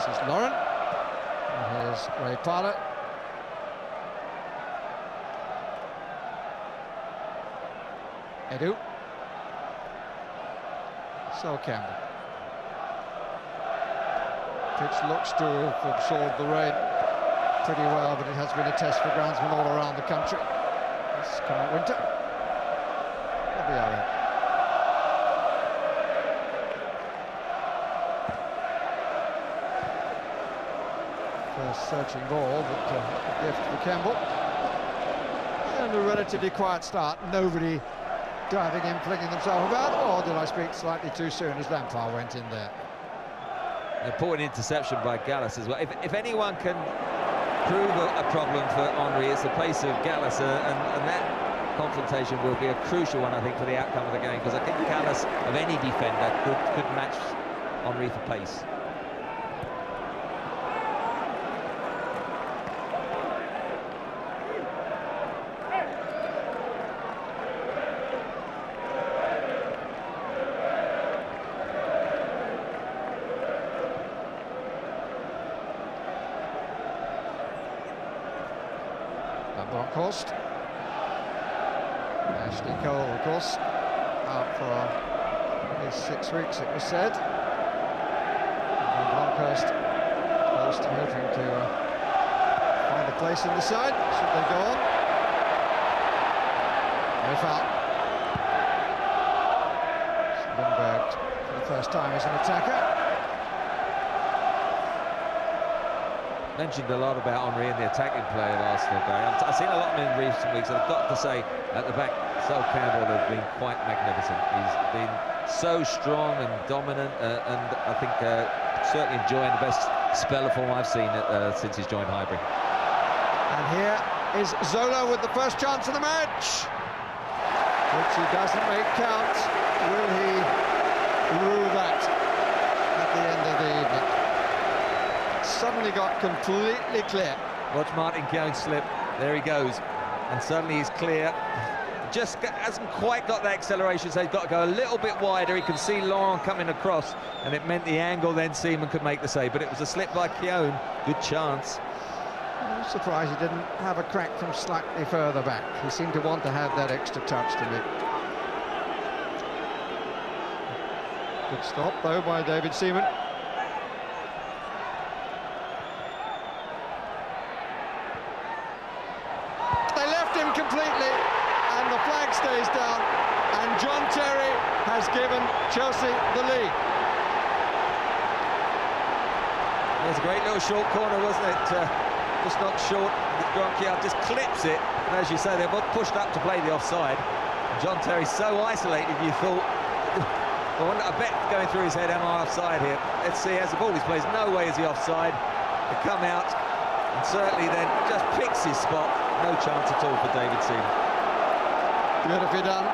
This is Lauren. And here's Ray Parlour. Edu. So Campbell. Pitch looks to have absorbed the rain pretty well, but it has been a test for groundsmen all around the country this current winter. They'll be all right. First searching ball, but a gift for Campbell. And a relatively quiet start. Nobody diving in, flinging themselves about, or did I speak slightly too soon as Lampard went in there? An important interception by Gallas as well. If anyone can prove a problem for Henry, it's the place of Gallas, and that confrontation will be a crucial one, I think, for the outcome of the game, because I think Gallas, of any defender, could match Henry for pace. Bronckhorst. Ashley Cole, of course, out for his 6 weeks, it was said. And Bronckhorst first hoping to find a place in the side. Should they go on? No foul. Lindbergh for the first time as an attacker. Mentioned a lot about Henry and the attacking play of Arsenal, Barry. I've seen a lot of him in recent weeks, and I've got to say, at the back, Sol Campbell has been quite magnificent. He's been so strong and dominant, and I think certainly enjoying the best spell of form I've seen since he's joined Highbury. And here is Zola with the first chance of the match, which he doesn't make count. Will he rule that at the end of the evening? Suddenly got completely clear. Watch Martin Keown slip. There he goes, and suddenly he's clear. Just hasn't quite got that acceleration, so he's got to go a little bit wider. He can see Laurent coming across, and it meant the angle then Seaman could make the save, but it was a slip by Keown. Good chance. I'm surprised he didn't have a crack from slightly further back. He seemed to want to have that extra touch to me. Good stop though by David Seaman. Completely, and the flag stays down, and John Terry has given Chelsea the lead. It was a great little short corner, wasn't it? Just not short. Bergkamp just clips it, and as you say, they're both pushed up to play the offside. John Terry's so isolated, you thought, I bet going through his head, am I offside here? Let's see, as the ball is played, no way is he offside. They come out, and certainly then just picks his spot. No chance at all for David Seaman. Beautifully done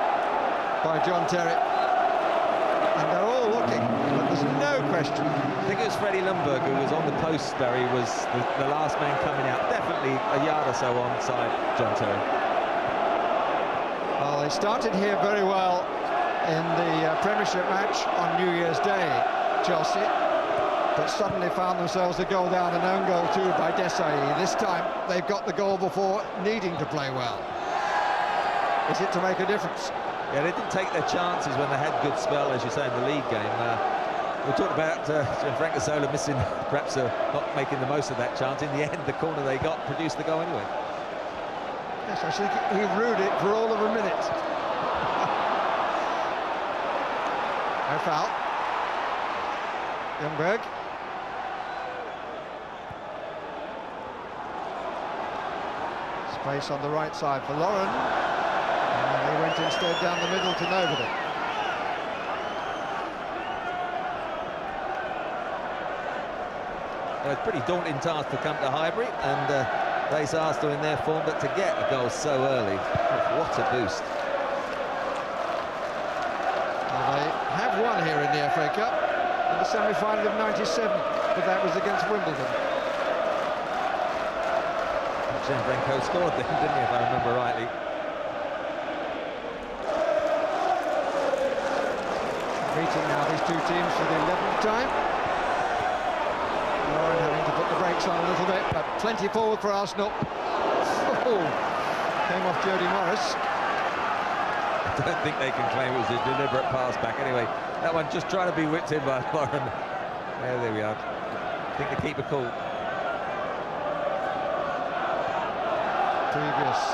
by John Terry. And they're all looking, but there's no question. I think it was Freddie Ljungberg who was on the post, Barry, was the last man coming out. Definitely a yard or so onside John Terry. Well, they started here very well in the Premiership match on New Year's Day, Chelsea, but suddenly found themselves a goal down, an own goal too by Desai. This time they've got the goal before needing to play well. Is it to make a difference? Yeah, they didn't take their chances when they had good spell, as you say, in the league game. We talked about Frank Zola missing, perhaps not making the most of that chance. In the end, the corner they got produced the goal anyway. Yes, I think he rued it for all of a minute. No foul. Ljungberg. Space on the right side for Lauren, and they went instead down the middle to nobody. It's a pretty daunting task to come to Highbury, and they asked them in their form, but to get a goal so early, what a boost. Well, they have won here in the FA Cup in the semi-final of '97, but that was against Wimbledon. Zinchenko scored then, didn't he, if I remember rightly? Meeting now these two teams for the 11th time. brakes on a little bit, but plenty forward for Arsenal. Oh, came off Jody Morris. I don't think they can claim it was a deliberate pass back. Anyway, that one just trying to be whipped in by Lauren. There we are. I think the keeper called. Previous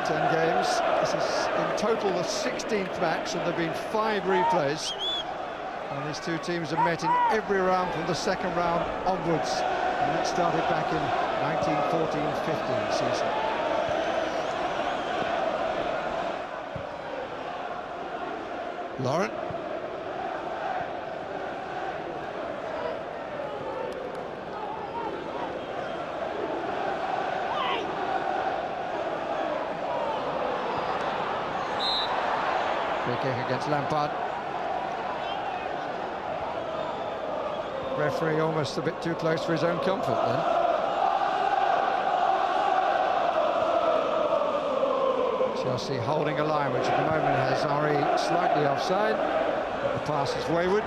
10 games. This is in total the 16th match, and there have been 5 replays. And these two teams have met in every round from the second round onwards. And that started back in 1914-15 season. Lauren. Free kick against Lampard. Referee almost a bit too close for his own comfort then. Chelsea holding a line, which at the moment has Henry slightly offside. The pass is wayward.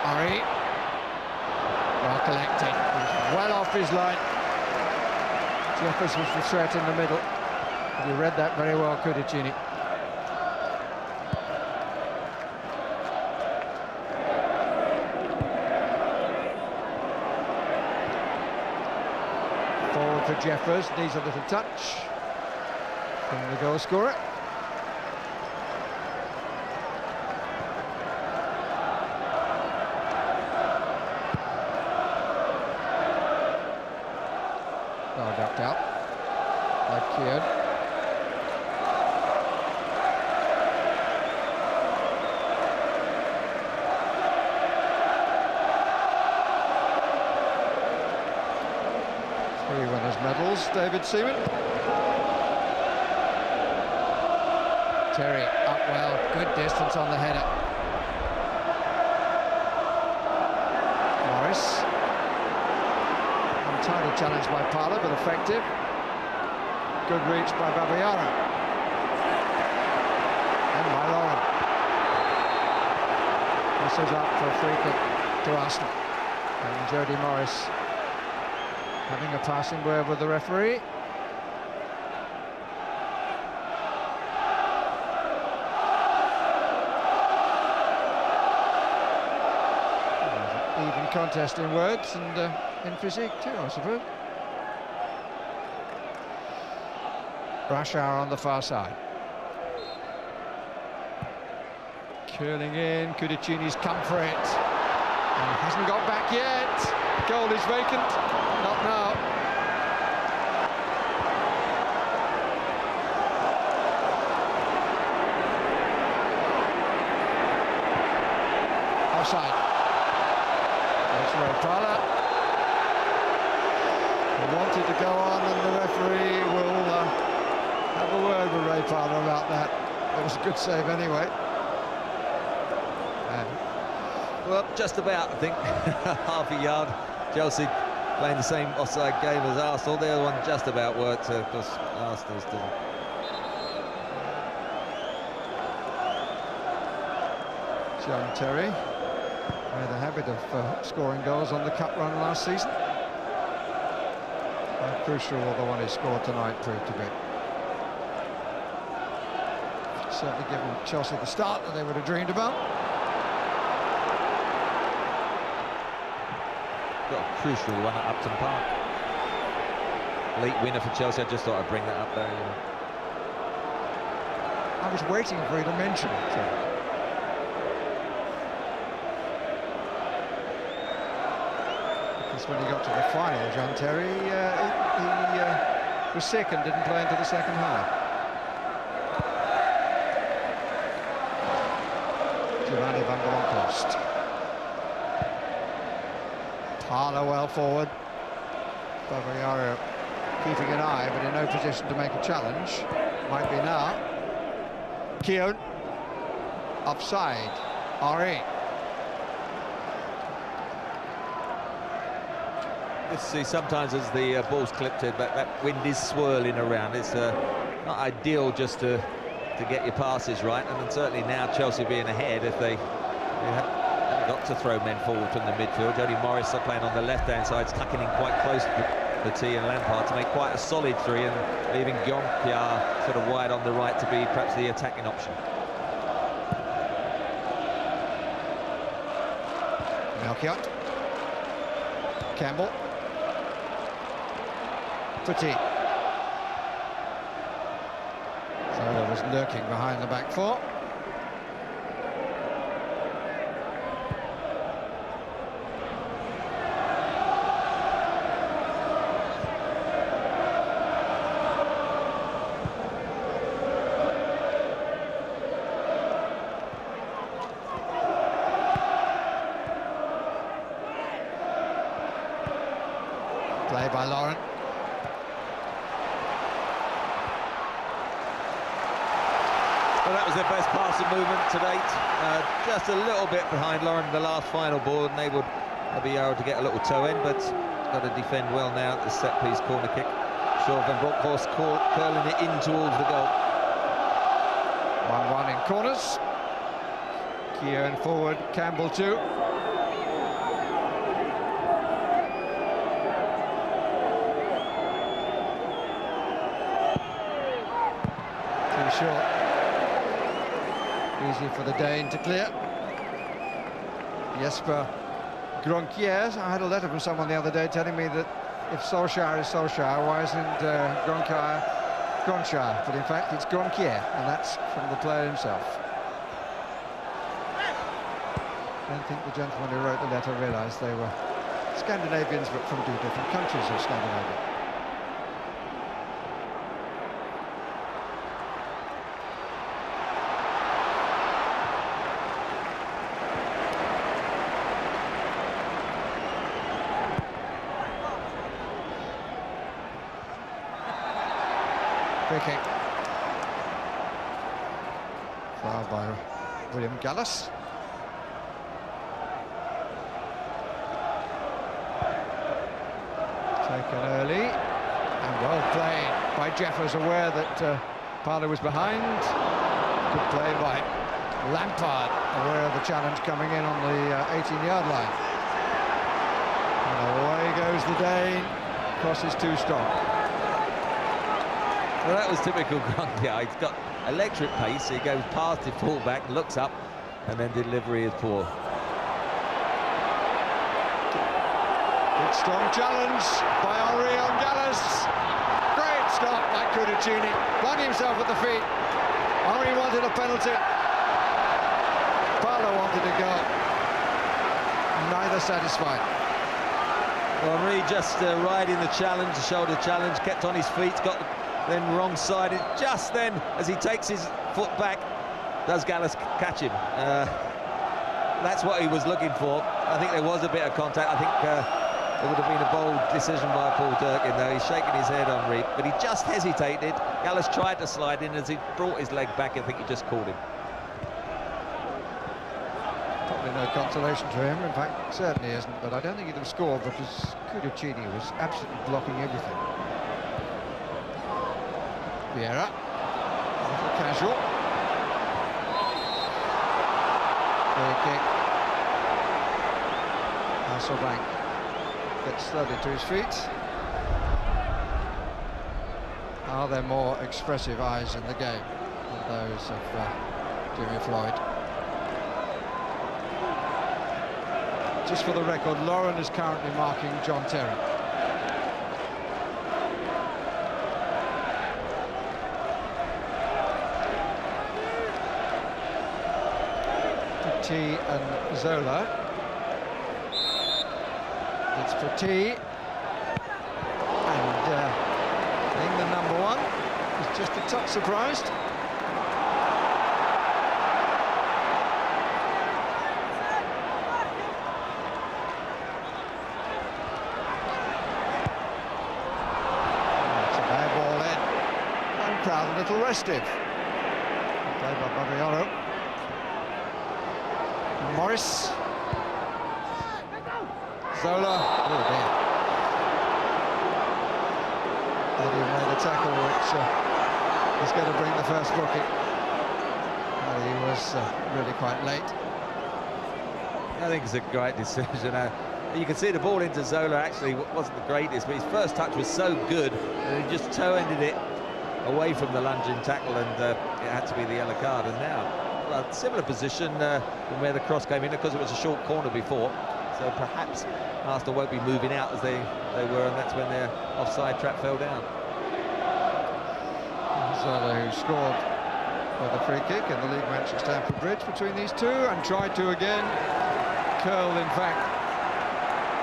Henry, well collected, he's well off his line. Jeffers was the threat in the middle. You read that very well, Kudicini. Forward for Jeffers, needs a little touch from the goal scorer. Well ducked out by Keoghan. Three winners' medals, David Seaman. Terry up well, good distance on the header. Morris. Entirely challenged by Parla, but effective. Good reach by Babayara. And by Lauren. This is up for a free kick to Arsenal. And Jody Morris having a passing word with the referee. Even contest in words and in physique too, I suppose. Rashar on the far side. Curling in, Kudicini's come for it. And hasn't got back yet. Goal is vacant. Not now. Offside. That's Parla. Wanted to go on, and the referee will have a word with Ray Parla about that. It was a good save anyway. Well, just about, I think. Half a yard. Chelsea playing the same offside game as Arsenal. The other one just about worked, because Arsenal's didn't. John Terry had a habit of scoring goals on the cup run last season. How crucial the one he scored tonight proved to be. Certainly given Chelsea the start that they would have dreamed about. Got a crucial one at Upton Park. Late winner for Chelsea. I just thought I'd bring that up there. You know. I was waiting for you to mention it. Because when he got to the final, John Terry, he was sick and didn't play into the second half. Giovanni van der Bronckhorst. Parla well forward. Babayara keeping an eye, but in no position to make a challenge. Might be now. Keoghan. Offside. Henry. You see sometimes as the ball's clipped in, that wind is swirling around. It's not ideal just to get your passes right, and then certainly now Chelsea being ahead, if they haven't got to throw men forward from the midfield. Jody Morris are playing on the left-hand side, tucking in quite close to T and Lampard to make quite a solid three, and leaving Guillaume sort of wide on the right to be perhaps the attacking option. Melchiot, Campbell, Petit. Zola was lurking behind the back four. Play by Lauren. Well, that was their best passing movement to date. Just a little bit behind Lauren the last final ball, and they would be able to get a little toe in, but got to defend well now at the set-piece corner kick. Shaw van Bronckhorst curling it in towards the goal. 1-1 in corners. Keogh forward, Campbell too. Short. Easy for the Dane to clear. Jesper Gronkier. I had a letter from someone the other day telling me that if Solskjaer is Solskjaer, why isn't Gronkier Gronshire? But in fact, it's Gronkier, and that's from the player himself. I don't think the gentleman who wrote the letter realised they were Scandinavians, but from 2 different countries of Scandinavia. Free kick. Foul by William Gallas. Taken early and well played by Jeffers, aware that Parlour was behind. Good play by Lampard, aware of the challenge coming in on the 18-yard line. And away goes the Dane, crosses too strong. Well, that was typical Gronkier. He's got electric pace. He goes past the fullback, looks up, and then delivery is poor. Good strong challenge by Henry on Gallas. Great stop by Cudicini. Flung himself at the feet. Henry wanted a penalty. Parlour wanted a goal. Neither satisfied. Well, Henry just riding the challenge, the shoulder challenge, kept on his feet, got then wrong side. Just then, as he takes his foot back, does Gallas catch him? That's what he was looking for. I think there was a bit of contact. I think it would have been a bold decision by Paul Durkin, though. He's shaking his head, Henry, but he just hesitated. Gallas tried to slide in. As he brought his leg back, I think he just caught him. Probably no consolation to him. In fact, certainly isn't. But I don't think he'd have scored because Cudicini was absolutely blocking everything. Vieira, a little casual. Free kick. Hasselbank gets slowly to his feet. Are there more expressive eyes in the game than those of Jimmy Floyd? Just for the record, Lauren is currently marking John Terry. Petit and Zola. It's Petit, and England #1 is just a touch surprised. It's a bad ball in, and crowd a little restive. Played by Barriolo. Morris. Zola. Oh dear. He made a tackle which is going to bring the first booking. He was really quite late. I think it's a great decision. You can see the ball into Zola actually wasn't the greatest, but his first touch was so good that he just toe-ended it away from the lunging tackle, and it had to be the yellow card. And now, well, similar position from where the cross came in, because it was a short corner before. So perhaps Arsenal won't be moving out as they were, and that's when their offside trap fell down. Zola, who scored with a free kick in the league match at Stamford Bridge between these two, and tried to again curl, in fact,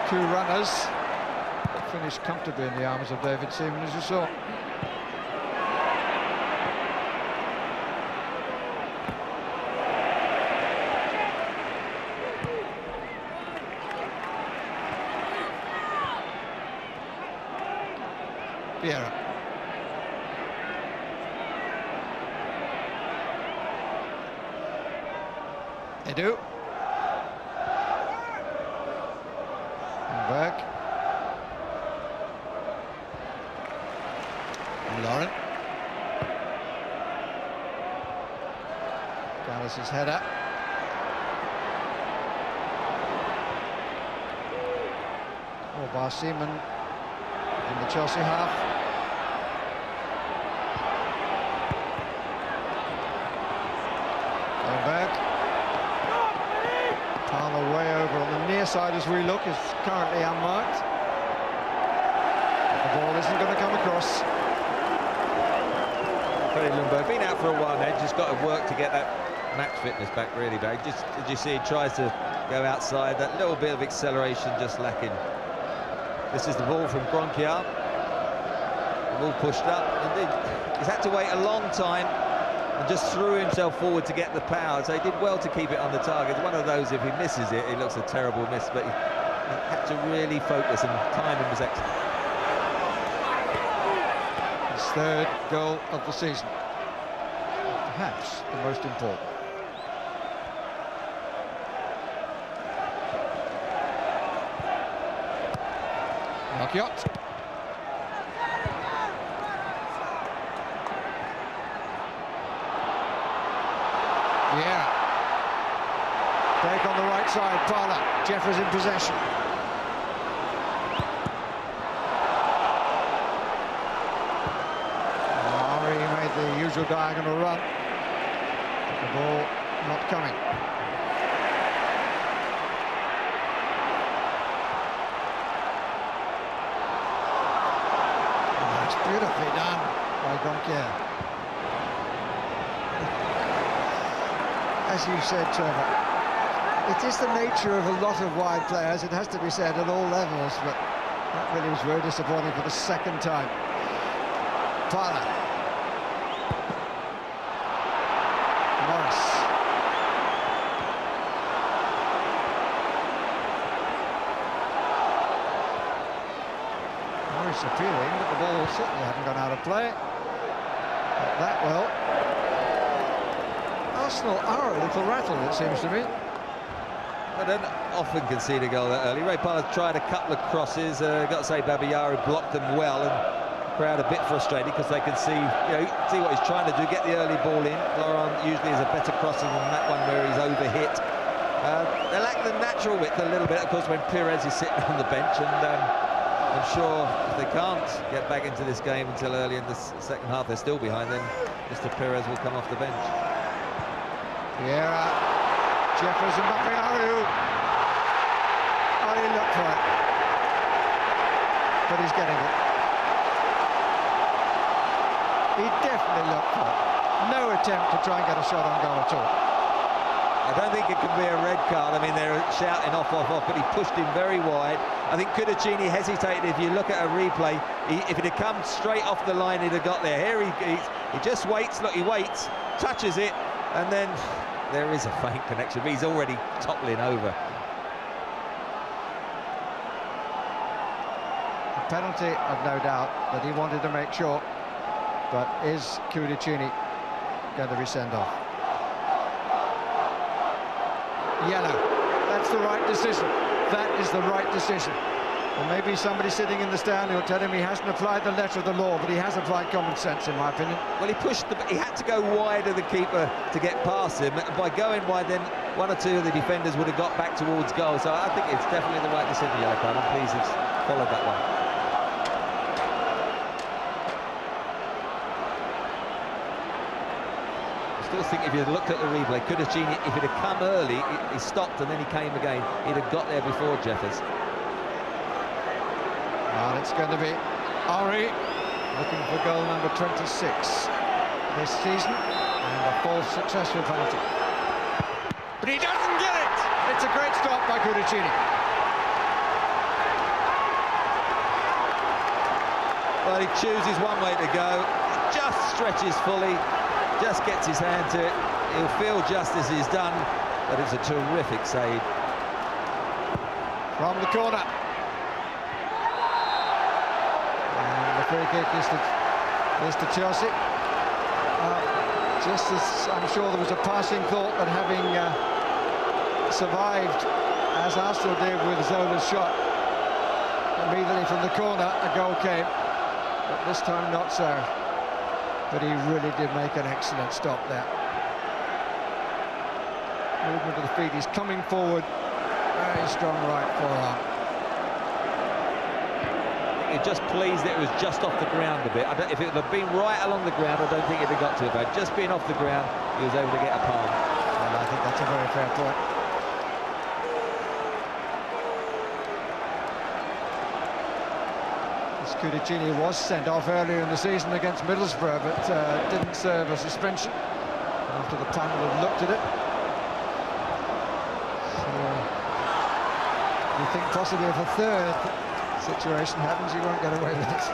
two runners, but finished comfortably in the arms of David Seaman, as you saw. Vieira. Edu. Berg. Lauren. Gallas's header. Oh, by Seaman in the Chelsea half. Berg. Parlour way over on the near side as we look, is currently unmarked. The ball isn't going to come across. Freddie Ljungberg, been out for a while now, just got to work to get that match fitness back really bad. Just, as you see, he tries to go outside, that little bit of acceleration just lacking. This is the ball from Gronkiar. The ball pushed up. Indeed, he's had to wait a long time and just threw himself forward to get the power, so he did well to keep it on the target. It's one of those, if he misses it, it looks a terrible miss, but he had to really focus, and timing was excellent. His third goal of the season, perhaps the most important. Rakiot. Yeah. Break on the right side, Parlour. Jeffers in possession. Henry made the usual diagonal run. The ball not coming. That's beautifully done by Gronkiar. As you said, Trevor, it is the nature of a lot of wide players, it has to be said, at all levels, but that really was very disappointing for the second time. Parlour. Morris. Morris appealing, but the ball certainly hadn't gone out of play. Not that well. Arsenal are a little rattled, it seems to me. They don't often concede a goal that early. Ray Parlour tried a couple of crosses. Got to say, Babayaro blocked them well, and the crowd a bit frustrated because they can see, see what he's trying to do, get the early ball in. Laurent usually is a better crosser than that one where he's overhit. They lack the natural width a little bit, of course, when Pires is sitting on the bench, and I'm sure if they can't get back into this game until early in the second half, they're still behind, then Mr. Pires will come off the bench. Vieira, Jeffers and Babayaro. Oh, he looked for it, but he's getting it. He definitely looked for it. No attempt to try and get a shot on goal at all. I don't think it could be a red card. I mean, they're shouting off, but he pushed him very wide. I think Cudicini hesitated. If you look at a replay, if it had come straight off the line, he'd have got there. Here he just waits. Look, he waits, touches it, and then there is a faint connection, but he's already toppling over. A penalty, I've no doubt, that he wanted to make sure, but is Cudicini going to be sent off? Yellow. That's the right decision. That is the right decision. Well, maybe somebody sitting in the stand who'll tell him he hasn't applied the letter of the law, but he has applied common sense, in my opinion. Well, he had to go wide of the keeper to get past him. By going wide, then one or two of the defenders would have got back towards goal. So I think it's definitely the right decision, yellow card. I'm pleased he's followed that one. I still think if you looked at the replay, Kudachini, if it had come early, he stopped and then he came again, he'd have got there before Jeffers. And it's going to be Henry looking for goal number 26 this season, and a fourth successful penalty. But he doesn't get it! It's a great stop by Kudachini. Well, he chooses one way to go, just stretches fully, just gets his hand to it. He'll feel just as he's done, but it's a terrific save. From the corner. Free kick is to Chelsea. Just as I'm sure there was a passing thought that having survived, as Arsenal did with Zola's shot, immediately from the corner a goal came, but this time not so. But he really did make an excellent stop there. Movement of the feet, he's coming forward, very strong right forearm. Just pleased that it was just off the ground a bit. If it had been right along the ground, I don't think it'd have got to it. But just being off the ground, he was able to get a palm. And I think that's a very fair point. Kudachini was sent off earlier in the season against Middlesbrough, but didn't serve a suspension after the panel had looked at it. So, you think possibly if a third situation happens, you won't get away with it.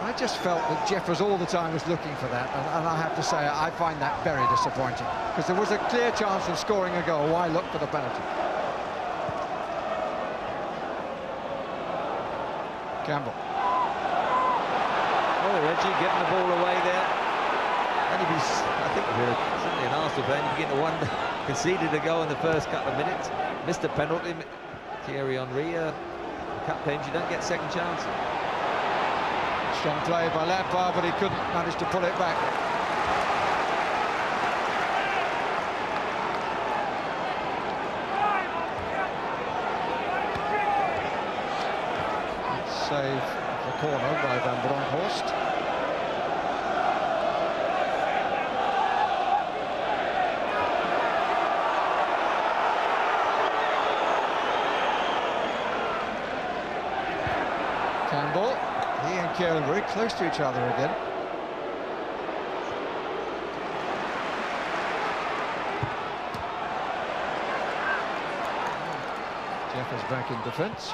I just felt that Jeffers all the time was looking for that, and I have to say I find that very disappointing, because there was a clear chance of scoring a goal. Why look for the penalty? Campbell. Oh, Reggie getting the ball away there. And if he's, I think if you're certainly an Arsenal fan, you begin to wonder, conceded a goal in the first couple of minutes, missed a penalty. Thierry Henry, cup games, you don't get second chance. Strong play by Lampard, but he couldn't manage to pull it back. Save the corner by Van Bronckhorst. Campbell, he and Kieran very close to each other again. Jeff is back in defence.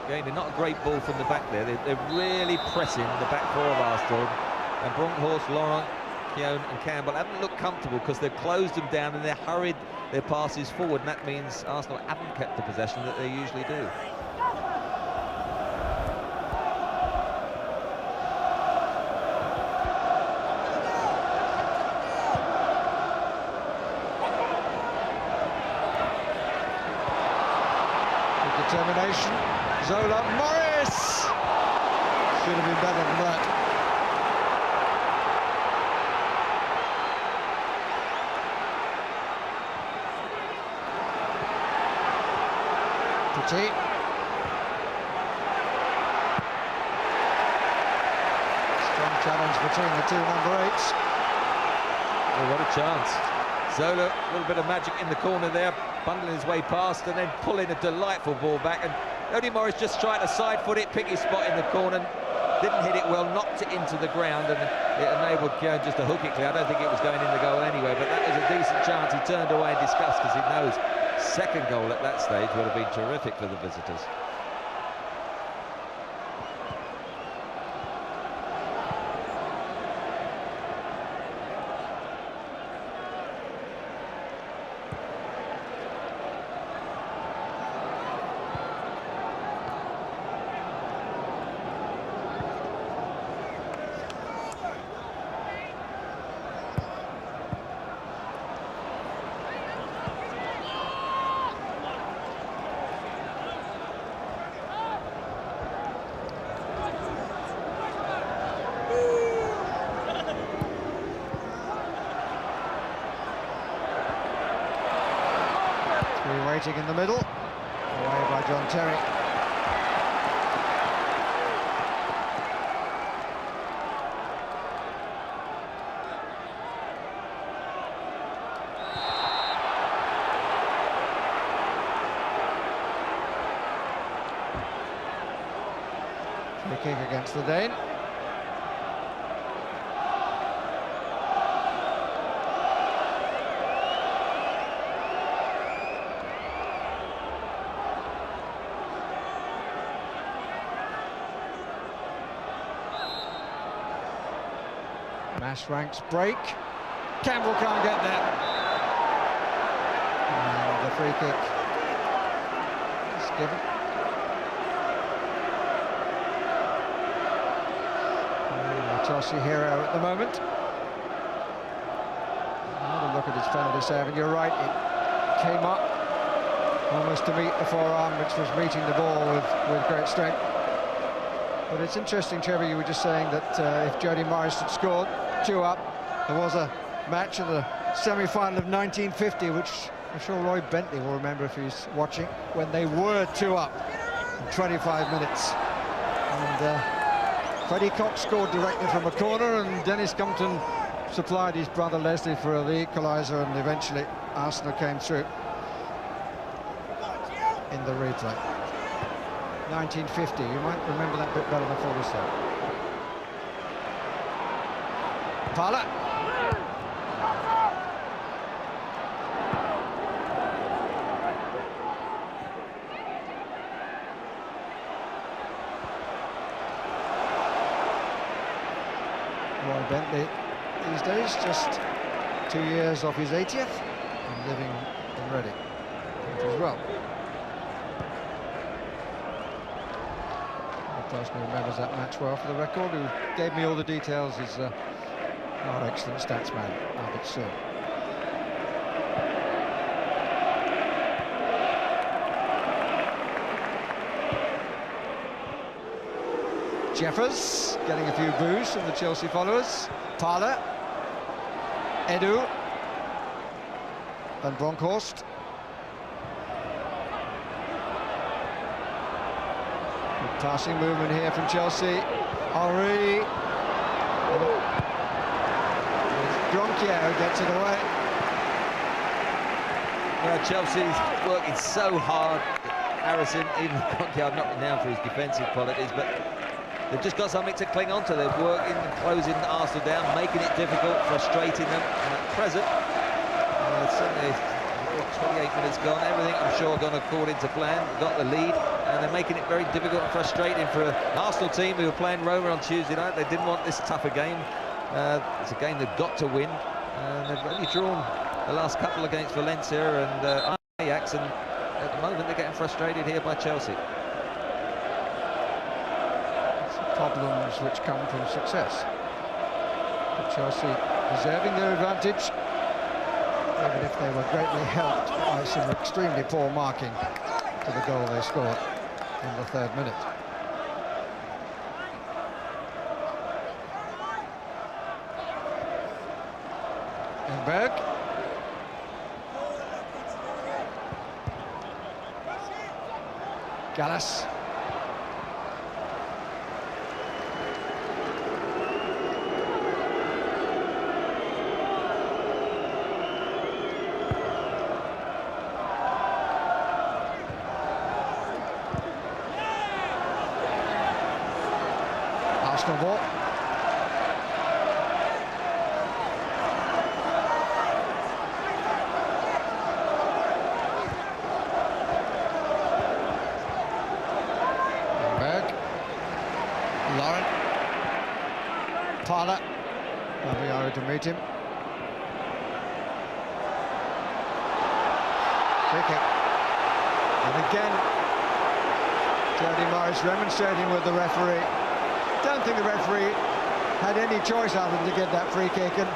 Again, not a great ball from the back there. They're really pressing the back four of Arsenal. And Bronckhorst, Laurent, Keown and Campbell haven't looked comfortable because they've closed them down and they're hurried their passes forward, and that means Arsenal haven't kept the possession that they usually do. With determination, Zola, Morris! Should have been better than that. Petit. Strong challenge between the two number 8s. Oh, what a chance. Zola, a little bit of magic in the corner there, bundling his way past and then pulling a delightful ball back. And Jody Morris just tried to side foot it, pick his spot in the corner, didn't hit it well, knocked it into the ground, and it enabled Keown just to hook it clear. I don't think it was going in the goal anyway, but that was a decent chance. He turned away in disgust because he knows second goal at that stage would have been terrific for the visitors. waiting in the middle. Away by John Terry. Free kick against the Dane. Mash ranks break. Campbell can't get there. And the free kick is given. Chelsea hero at the moment. Another look at his penalty save, and you're right, it came up almost to meet the forearm, which was meeting the ball with great strength. But it's interesting, Trevor, you were just saying that if Jody Morris had scored 2 up, there was a match in the semi-final of 1950, which I'm sure Roy Bentley will remember if he's watching, when they were 2 up in 25 minutes. And Freddie Cox scored directly from a corner, and Dennis Compton supplied his brother Leslie for the equaliser, and eventually Arsenal came through in the replay. 1950, you might remember that bit better than Forrester. Parlour. Roy Bentley these days, just 2 years off his 80th and living in Reading as well. The person who remembers that match well, for the record, who gave me all the details, is our excellent statsman, Albert Searle. Jeffers getting a few boos from the Chelsea followers. Parlour, Edu, Van Bronckhorst. Good passing movement here from Chelsea. Henry. Gronkier gets it away. Yeah, Chelsea's working so hard. Harrison, even Gronkier, not renowned for his defensive qualities, but they've just got something to cling on to. They're working and closing Arsenal down, making it difficult, frustrating them. And at present, certainly 28 minutes gone, everything I'm sure gone according to plan. Got the lead, and they're making it very difficult and frustrating for an Arsenal team who were playing Roma on Tuesday night. They didn't want this tougher game. It's a game they've got to win. They've only drawn the last couple against Valencia and Ajax, and at the moment they're getting frustrated here by Chelsea. Problems which come from success. But Chelsea preserving their advantage, even if they were greatly helped by some extremely poor marking to the goal they scored in the 3rd minute. And Berg. Gallas. Arsenal ball. Berg. Lauren. Parlour. Aviaro to meet him. Free kick. And again, Jody Morris remonstrating with the referee. Don't think the referee had any choice other than to get that free kick, and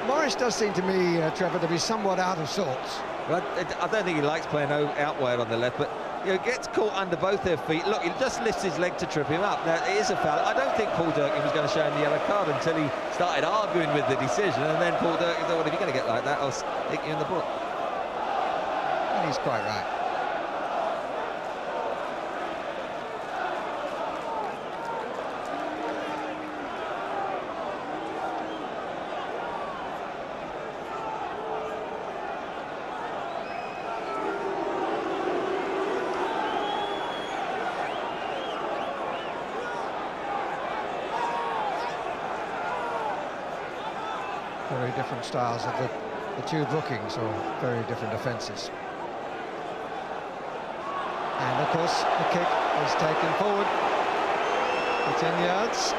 Morris does seem to me, Trevor, to be somewhat out of sorts. Well, I don't think he likes playing out wide on the left, but gets caught under both their feet. Look, he just lifts his leg to trip him up. Now, it is a foul. I don't think Paul Durkin was going to show him the yellow card until he started arguing with the decision, and then Paul Durkin thought, well, if you're going to get like that, I'll stick you in the book. And he's quite right. Very different styles of the two bookings, or very different offences. And of course, the kick is taken forward for 10 yards.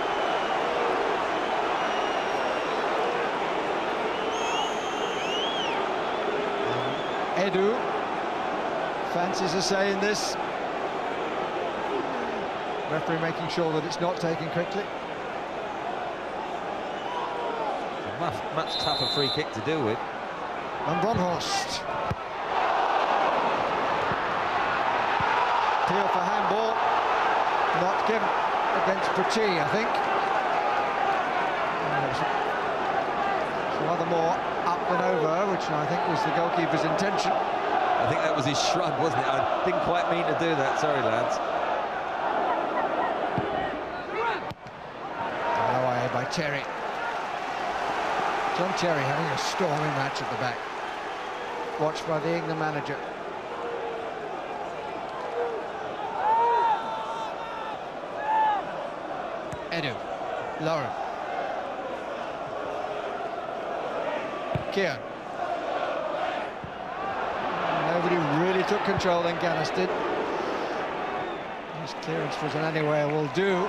And Edu fancies a say in this. Referee making sure that it's not taken quickly. Much tougher free kick to deal with. And Bronhorst. Appeal for handball. Not given against Petit, I think. Rather more up than over, which I think was the goalkeeper's intention. I think that was his shrug, wasn't it? I didn't quite mean to do that. Sorry, lads. Away by Thierry. John Thierry having a storming match at the back. Watched by the England manager. Edu. Lauren. Keown. Nobody really took control, then Gannis did. His clearance was an anywhere will do.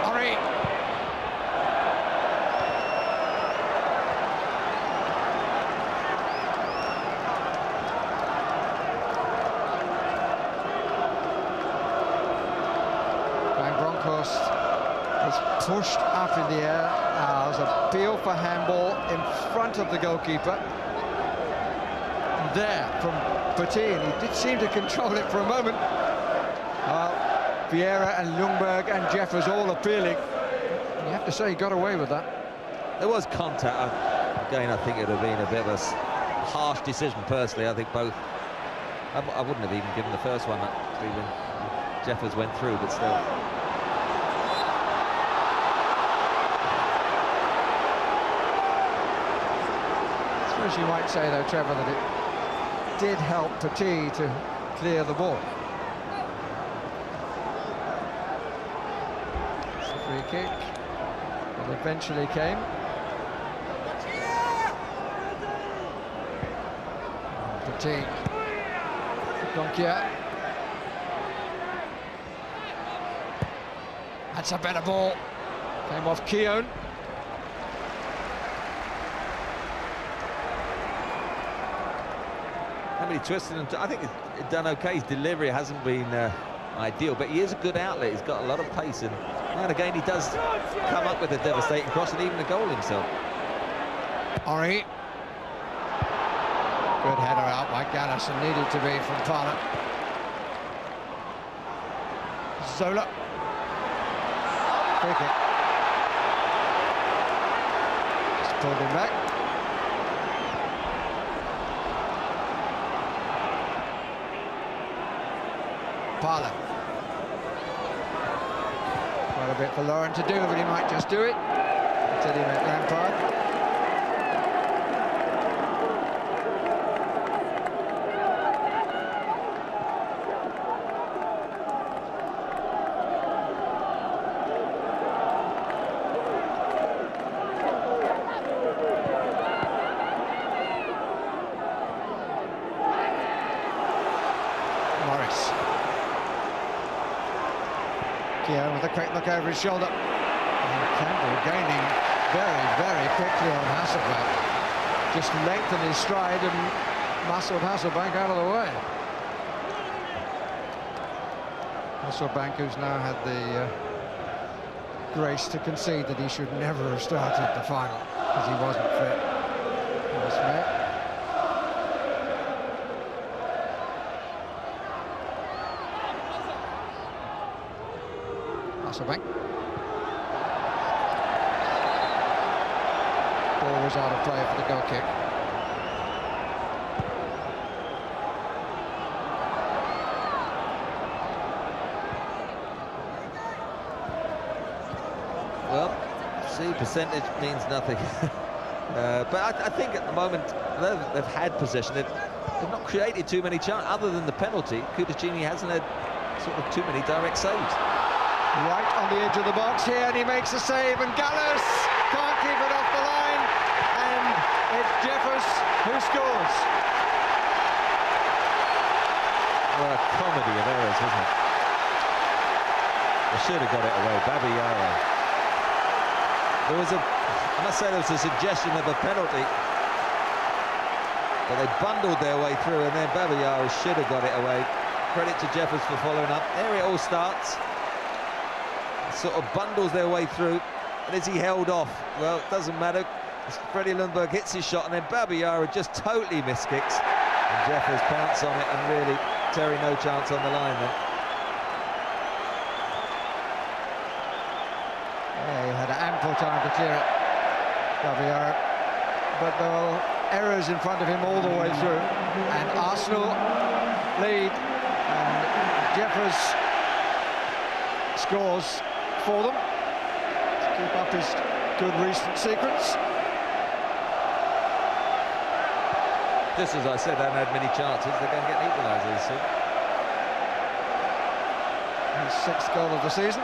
Henry. Van Bronckhorst is pushed up in the air. There's a appeal for handball in front of the goalkeeper. There from Petit, and he did seem to control it for a moment. Vieira and Ljungberg and Jeffers all appealing. And you have to say he got away with that. There was contact. Again, I think it would have been a bit of a harsh decision personally. I think both. I wouldn't have even given the first one actually when Jeffers went through, but still. As you might say, though, Trevor, that it did help Petit to clear the ball. It's a free kick that eventually came. Petit. Donkia. That's a better ball. Came off Keown. He twisted and I think he's done okay. His delivery hasn't been ideal, but he is a good outlet. He's got a lot of pace, and again he does come up with a devastating cross and even a goal himself. Henry. Good header out by Gannis, and needed to be from Parler. Zola. Free kick. Just pulled him back. Parler. Quite a bit for Lauren to do, but he might just do it. Until he met Lampard. Keown with a quick look over his shoulder. And Campbell gaining very, very quickly on Hasselbank. Just lengthened his stride and muscled Hasselbank out of the way. Hasselbank, who's now had the grace to concede that he should never have started the final because he wasn't fit. Hasselbank. Ball was out of play for the goal kick. Well, see, percentage means nothing. But I think at the moment they've had possession. They've not created too many chances other than the penalty. Kudachini hasn't had sort of too many direct saves. Right on the edge of the box here, and he makes a save, and Gallas can't keep it off the line, and it's Jeffers who scores. Well, a comedy of errors, wasn't it? They should have got it away. Babiyara. I must say there was a suggestion of a penalty, but they bundled their way through, and then Babiyara should have got it away. Credit to Jeffers for following up. There it all starts. Sort of bundles their way through, and is he held off? Well, it doesn't matter. Freddie Lundberg hits his shot, and then Babiyara just totally miskicks, and Jeffers pounced on it, and really Terry no chance on the line then. Yeah, he had ample time to clear it, Babiyara, but there were errors in front of him all the way through, and Arsenal lead, and Jeffers scores for them to keep up his good recent sequence. Just as I said, they haven't had many chances. They're going to get an equaliser soon. His 6th goal of the season.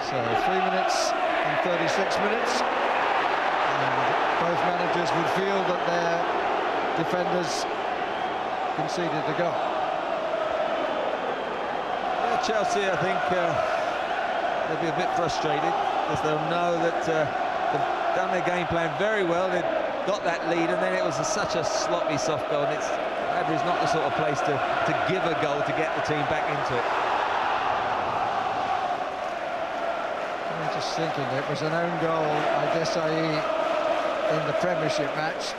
So 3 minutes and 36 minutes, and both managers would feel that their defenders conceded the goal. Yeah, Chelsea, I think, they'll be a bit frustrated because they'll know that they've done their game plan very well. They've got that lead, and then it was such a sloppy, soft goal. And Highbury's not the sort of place to give a goal to get the team back into it. Just thinking, it was an own goal by Desai in the Premiership match,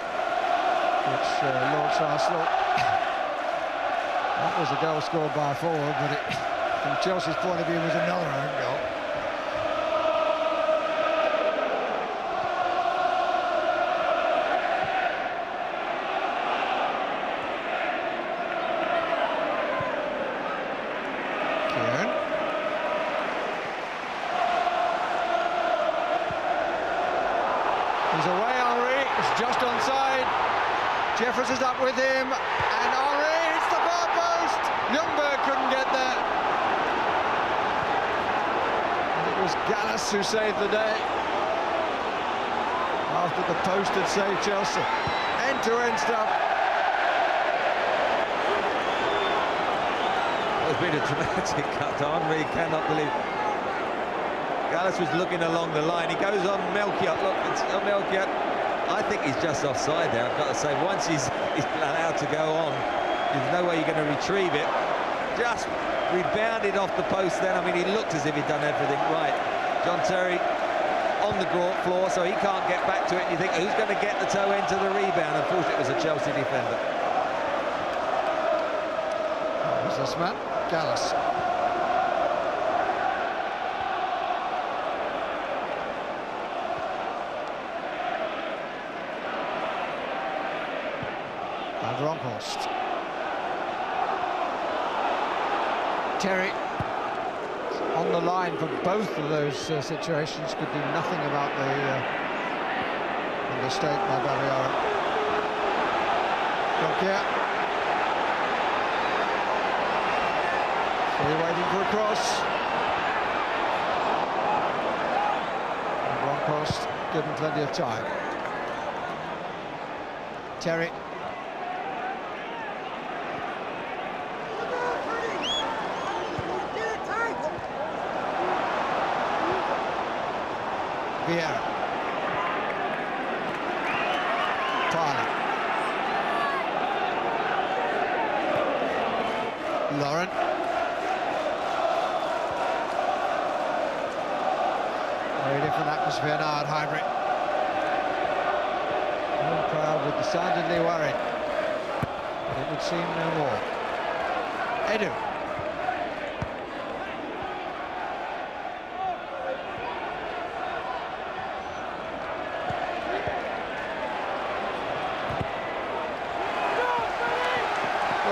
which launched Arsenal. That was a goal scored by a forward, but from Chelsea's point of view, was another own goal. He's away, Henry. It's just onside. Jeffers is up with him, and Henry hits the far post. Ljungberg couldn't get there. And it was Gallas who saved the day after the post had saved Chelsea. End-to-end stuff. It's been a dramatic cut. Henry cannot believe. Gallas was looking along the line. He goes on Melchiot. Look, it's on Melchiot. I think he's just offside there. I've got to say, once he's allowed to go on, there's no way you're going to retrieve it. Just rebounded off the post then. I mean, he looked as if he'd done everything right. John Terry on the floor, so he can't get back to it. And you think, who's going to get the toe into the rebound? Unfortunately, it was a Chelsea defender. Who's this man? Gallas. And Ronkhorst. Terry on the line for both of those situations, could do nothing about the mistake by Babiyara. Bergkamp. So you're waiting for a cross. And Ronkhorst given plenty of time. Terry. Vieira. Tyler. Lauren. Very different atmosphere now at Highbury. Home crowd were decidedly worried, but it would seem no more. Edu.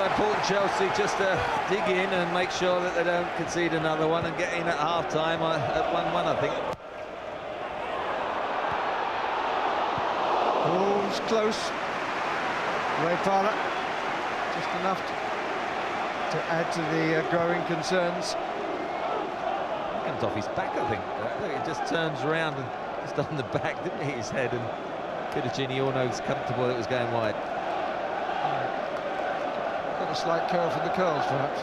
Important Chelsea just to dig in and make sure that they don't concede another one and get in at half-time at 1-1, I think. Oh, it's close. Ray Parler, just enough to add to the growing concerns. Comes off his back, I think. Look, it just turns around and just on the back, didn't hit his head, and Pidogini almost comfortable it was going wide. Got a slight curl from the curls, perhaps.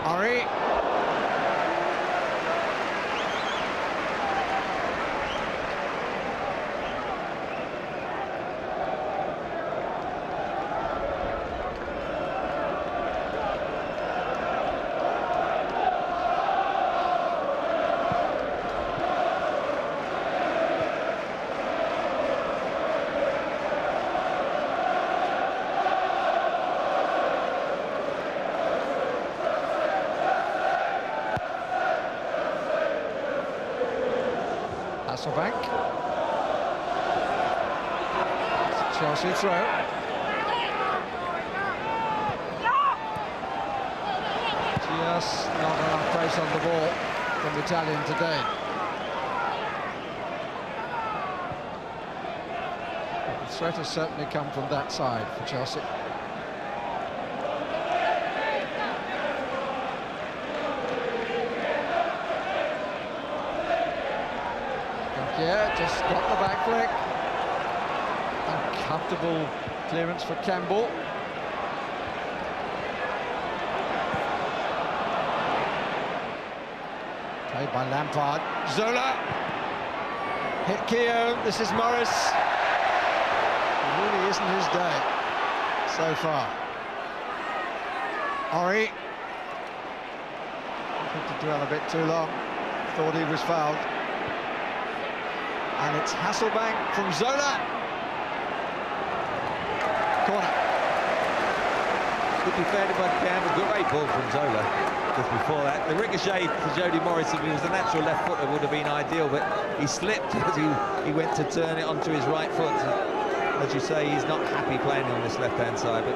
Henry. Hasselbank. Chelsea throw. Just not enough pace on the ball from the Italian today. The threat has certainly come from that side for Chelsea. Yeah, just got the back flick. Uncomfortable clearance for Campbell. Played by Lampard. Zola. Hit Keogh. This is Morris. It really isn't his day so far. Henry. Had to dwell a bit too long. Thought he was fouled. And it's Hasselbank from Zola. Corner. Good defended by Campbell. Great ball from Zola. Just before that, the ricochet to Jody Morris, if he was a natural left footer, would have been ideal, but he slipped as he went to turn it onto his right foot. As you say, he's not happy playing on this left-hand side. But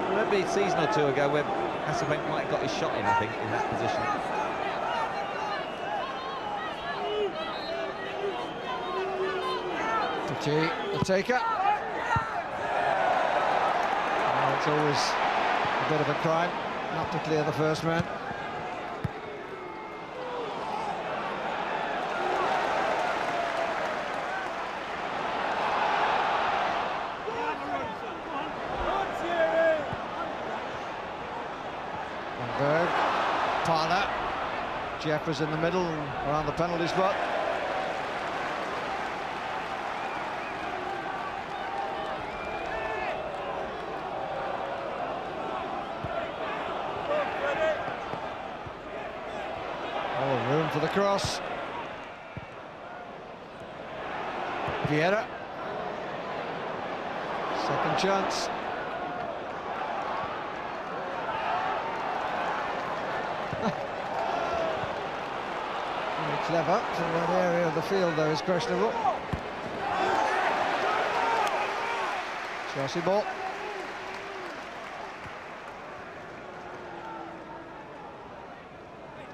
remember a season or two ago where Hasselbank might have got his shot in, I think, in that position. The taker. Oh, it's always a bit of a crime not to clear the first man. Berg, Parler, Jeffers in the middle around the penalty spot. Room for the cross. Vieira. Second chance. Very clever from that area of the field, though, is questionable. Chelsea ball.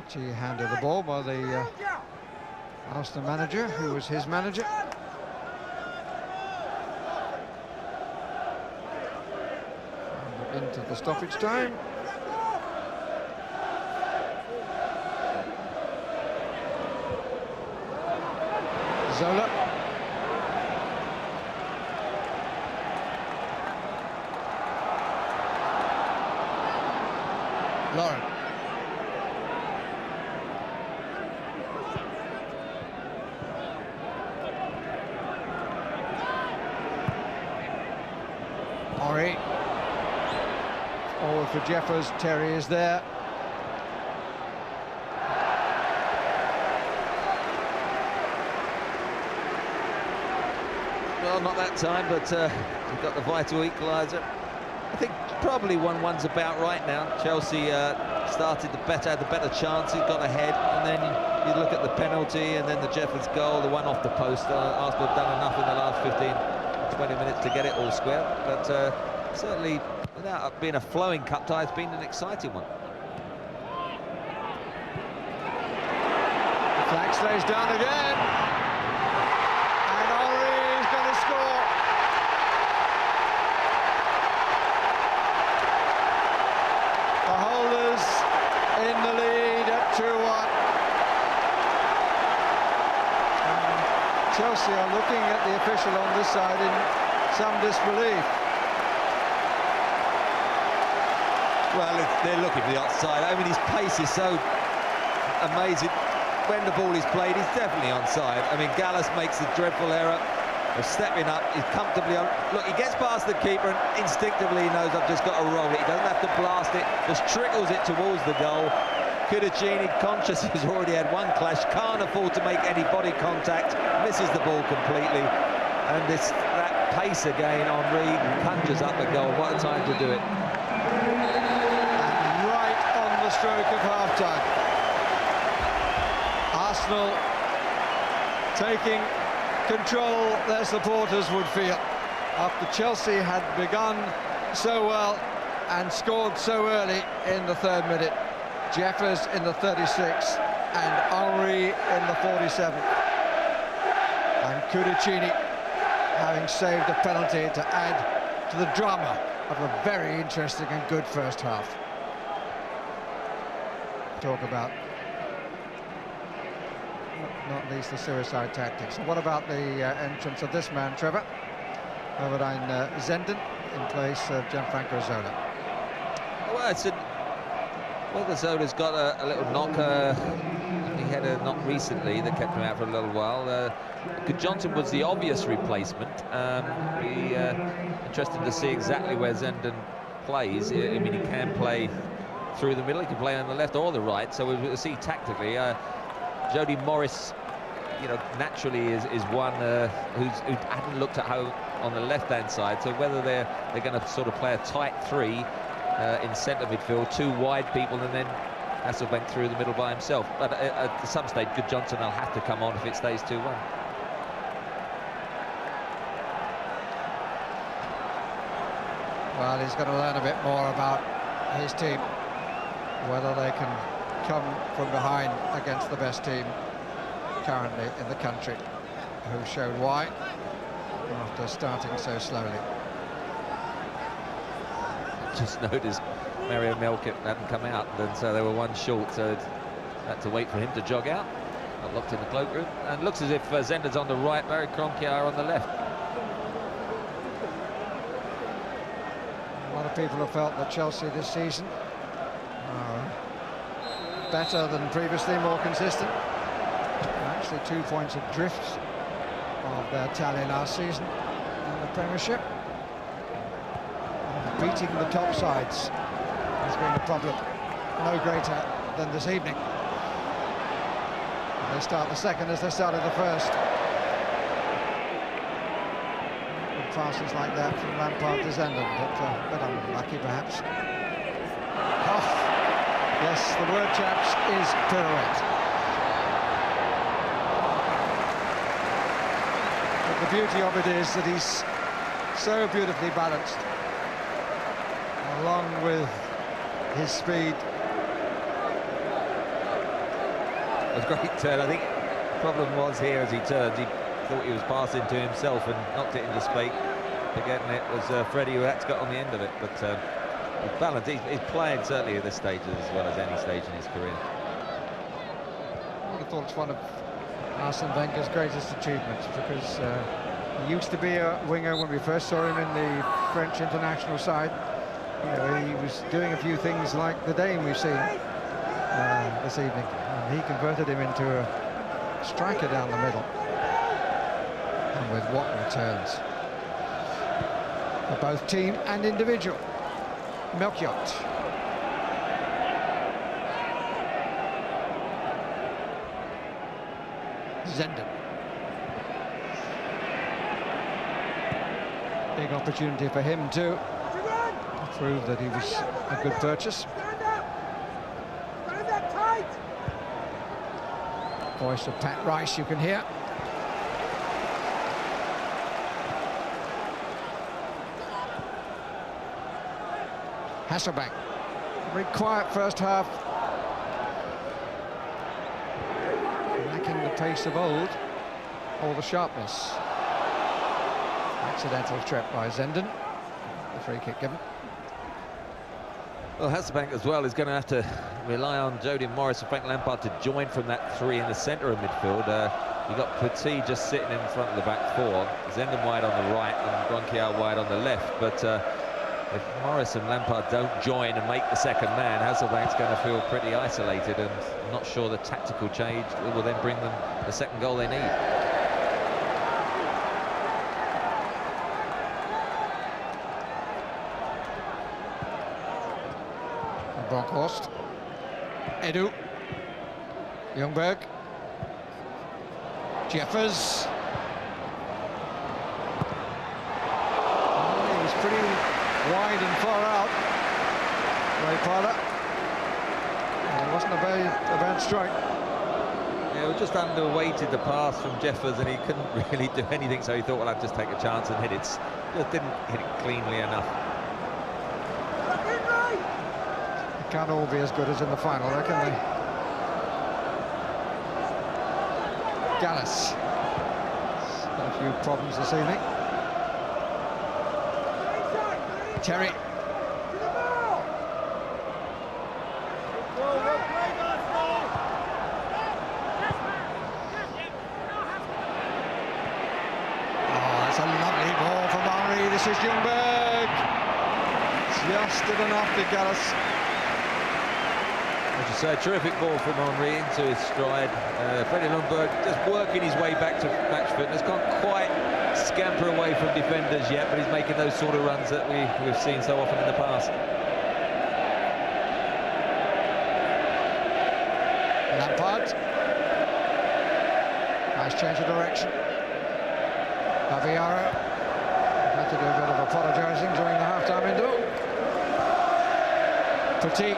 She handed the ball by the Arsenal manager, who was his manager. And into the stoppage time. Zola. Lauren. Henry. Forward for Jeffers, Terry is there. Well, not that time, but we've got the vital equaliser. I think probably 1-1's about right now. Chelsea started had the better chance, got ahead, and then you look at the penalty and then the Jeffers goal, the one off the post. Arsenal have done enough in the last 15-20 minutes to get it all square, but certainly without being a flowing cup tie, it's been an exciting one. The flag stays down again, and Henry is going to score. The holders in the lead at 2-1. Chelsea are looking at the official on this side in some disbelief. Well, they're looking for the offside. I mean, his pace is so amazing. When the ball is played, he's definitely onside. I mean, Gallas makes the dreadful error of stepping up. He's comfortably on. Look, he gets past the keeper and instinctively he knows I've just got to roll it. He doesn't have to blast it, just trickles it towards the goal. Kudicini, conscious he's already had one clash, can't afford to make any body contact, misses the ball completely. And that pace again, Henry conjures up a goal. What a time to do it. And right on the stroke of half-time. Arsenal taking control, their supporters would feel, after Chelsea had begun so well and scored so early in the 3rd minute. Jeffers in the 36th and Henry in the 47th. And Kudicini having saved a penalty to add to the drama of a very interesting and good first half. Talk about not least the suicide tactics. What about the entrance of this man, Trevor? Overdine Zenden in place of Gianfranco Zola. Well, Zola's got a little knock. He had a knock recently that kept him out for a little while. Johnson was the obvious replacement. Be interesting to see exactly where Zenden plays. I mean, he can play through the middle, he can play on the left or the right, so we'll see tactically. Jody Morris, you know, naturally is one who hadn't looked at home on the left-hand side, so whether they're going to sort of play a tight three in centre midfield, 2 wide people, and then Hasselbank through the middle by himself. But at some stage, Good Johnson will have to come on if it stays 2-1. Well, he's going to learn a bit more about his team, whether they can come from behind against the best team currently in the country, who showed why after starting so slowly. Just noticed Mario Melkett hadn't come out, and so they were 1 short, so had to wait for him to jog out. Got locked in the cloakroom, and looks as if Zenden's on the right, Barry Kroenke on the left. A lot of people have felt that Chelsea this season are better than previously, more consistent. Actually 2 points adrift of their tally last season in the Premiership. Beating the top sides has been a problem no greater than this evening. They start the second as they started the first. Good passes like that from Lampard to Zenden, but a bit unlucky perhaps. Oh, yes, the word, chaps, is pirouette. But the beauty of it is that he's so beautifully balanced, along with his speed. It was a great turn. I think the problem was here as he turned, he thought he was passing to himself and knocked it into space, forgetting it was Freddie who had to get on the end of it. But with balance, he's playing certainly at this stage as well as any stage in his career. I would have thought it's one of Arsene Wenger's greatest achievements, because he used to be a winger when we first saw him in the French international side. You know, he was doing a few things like the Dane we've seen this evening, and he converted him into a striker down the middle, and with what returns for both team and individual. Melchiot. Zenden. Big opportunity for him to prove that he was a good purchase. Voice of Pat Rice you can hear. Hasselbank. Very quiet first half. Lacking the pace of old, or the sharpness. Accidental trip by Zenden. The free kick given. Well, Hasselbank as well is going to have to rely on Jody Morris and Frank Lampard to join from that three in the centre of midfield. You've got Petit just sitting in front of the back four, Zenden wide on the right and Gronkiar wide on the left. But if Morris and Lampard don't join and make the second man, Hasselbank's going to feel pretty isolated, and I'm not sure the tactical change will then bring them the second goal they need. Bronkhorst. Edu. Ljungberg. Jeffers. He was pretty wide and far out. Ray Parler. It wasn't a very bad strike. Yeah, we just underweighted the pass from Jeffers, and he couldn't really do anything, so he thought, well, I'll just take a chance and hit it. Just didn't hit it cleanly enough. Can't all be as good as in the final, can they? Gallus. Got a few problems this evening. Terry. Oh, that's a lovely ball from Henry. This is Ljungberg. Just did enough to Gallus. As you say, a terrific ball from Henry into his stride. Freddie Ljungberg just working his way back to match fitness. Can't quite scamper away from defenders yet, but he's making those sort of runs that we've seen so often in the past. Lampard. Nice change of direction. Baviaro had to do a bit of apologising during the half-time window. Petit.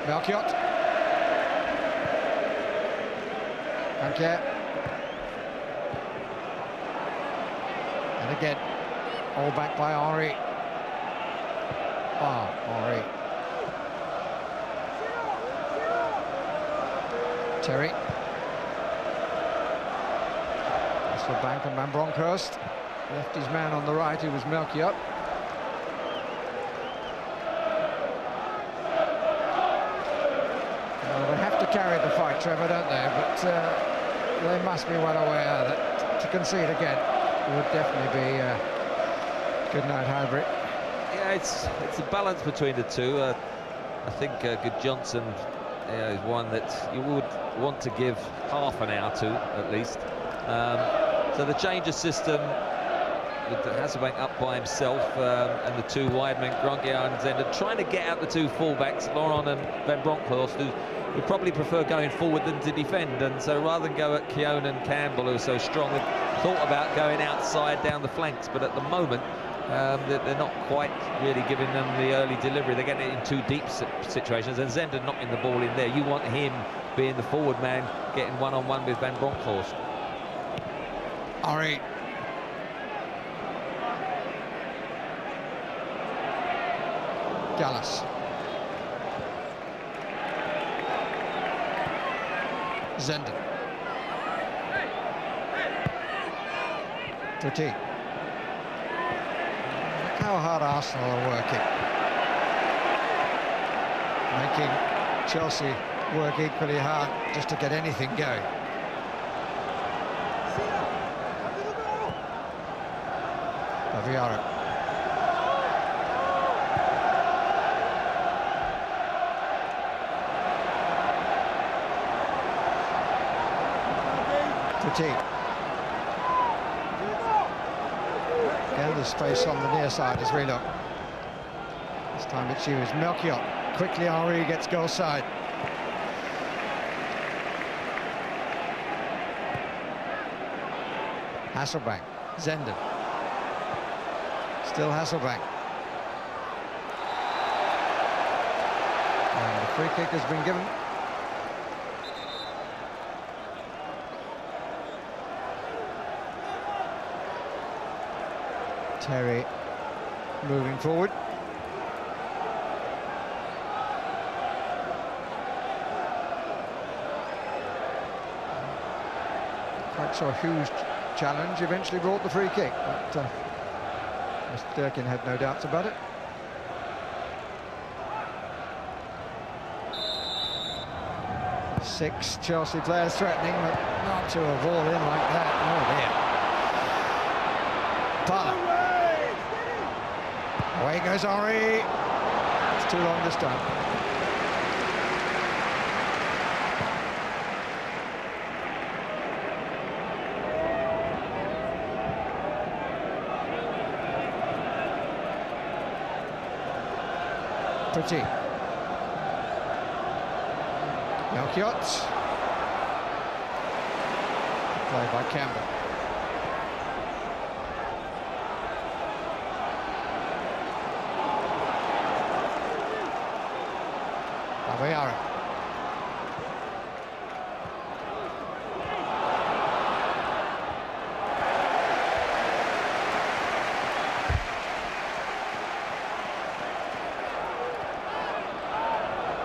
Melchiot. Bergkamp. And again, all back by Henry. Oh, Henry. Terry. That's the bank and Van Bronckhorst. Left his man on the right, who was Melchiot. Carry the fight, Trevor, don't they? But they must be well aware that to concede again would definitely be good night, Highbury. Yeah, it's a balance between the two. I think Good Johnson is one that you would want to give half an hour to, at least. So the change of system with Hasselbank up by himself and the two wide men, Gronkiar and Zenden, trying to get out the two fullbacks, Laurent and Van Bronckhorst, who would probably prefer going forward than to defend. And so rather than go at Keown and Campbell, who are so strong, they've thought about going outside down the flanks. But at the moment, they're not quite really giving them the early delivery. They're getting it in too deep situations, and Zenden knocking the ball in there. You want him being the forward man, getting one-on-one with Van Bronckhorst. Henry. Gallus. Zenden. Petit. Look how hard Arsenal are working. Making Chelsea work equally hard just to get anything going. Baviaro. Petit. Again, there's space on the near side as we look. This time it's used. Melchiot. Quickly Henry gets goal side. Hasselbank. Zenden. Still Hasselbank. And the free kick has been given. Terry moving forward. Quite so a huge challenge, eventually brought the free kick, but Mr. Durkin had no doubts about it. Six Chelsea players threatening, but not to a ball in like that. Oh dear. Parler. Away goes Henry. It's too long this time. Petit. Melchiot. Played by Campbell. Babayara.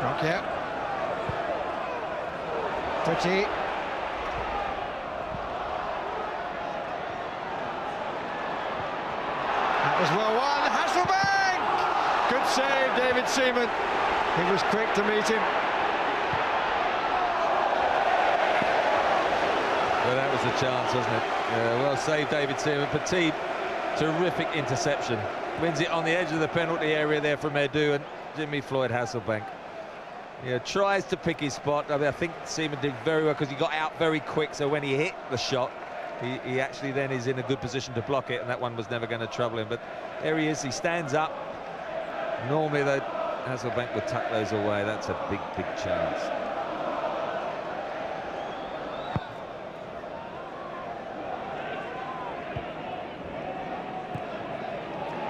Rocket. Petit. That was well won. Hasselbank! Good save, David Seaman. He was quick to meet him. Well, that was a chance, wasn't it? Well saved, David Seaman. Petit, terrific interception. Wins it on the edge of the penalty area there from Edu, and Jimmy Floyd Hasselbank. Yeah, tries to pick his spot. I mean, I think Seaman did very well because he got out very quick, so when he hit the shot, he actually then is in a good position to block it, and that one was never going to trouble him. But there he is, he stands up. Normally, though, Hasselbank would tuck those away. That's a big, big chance.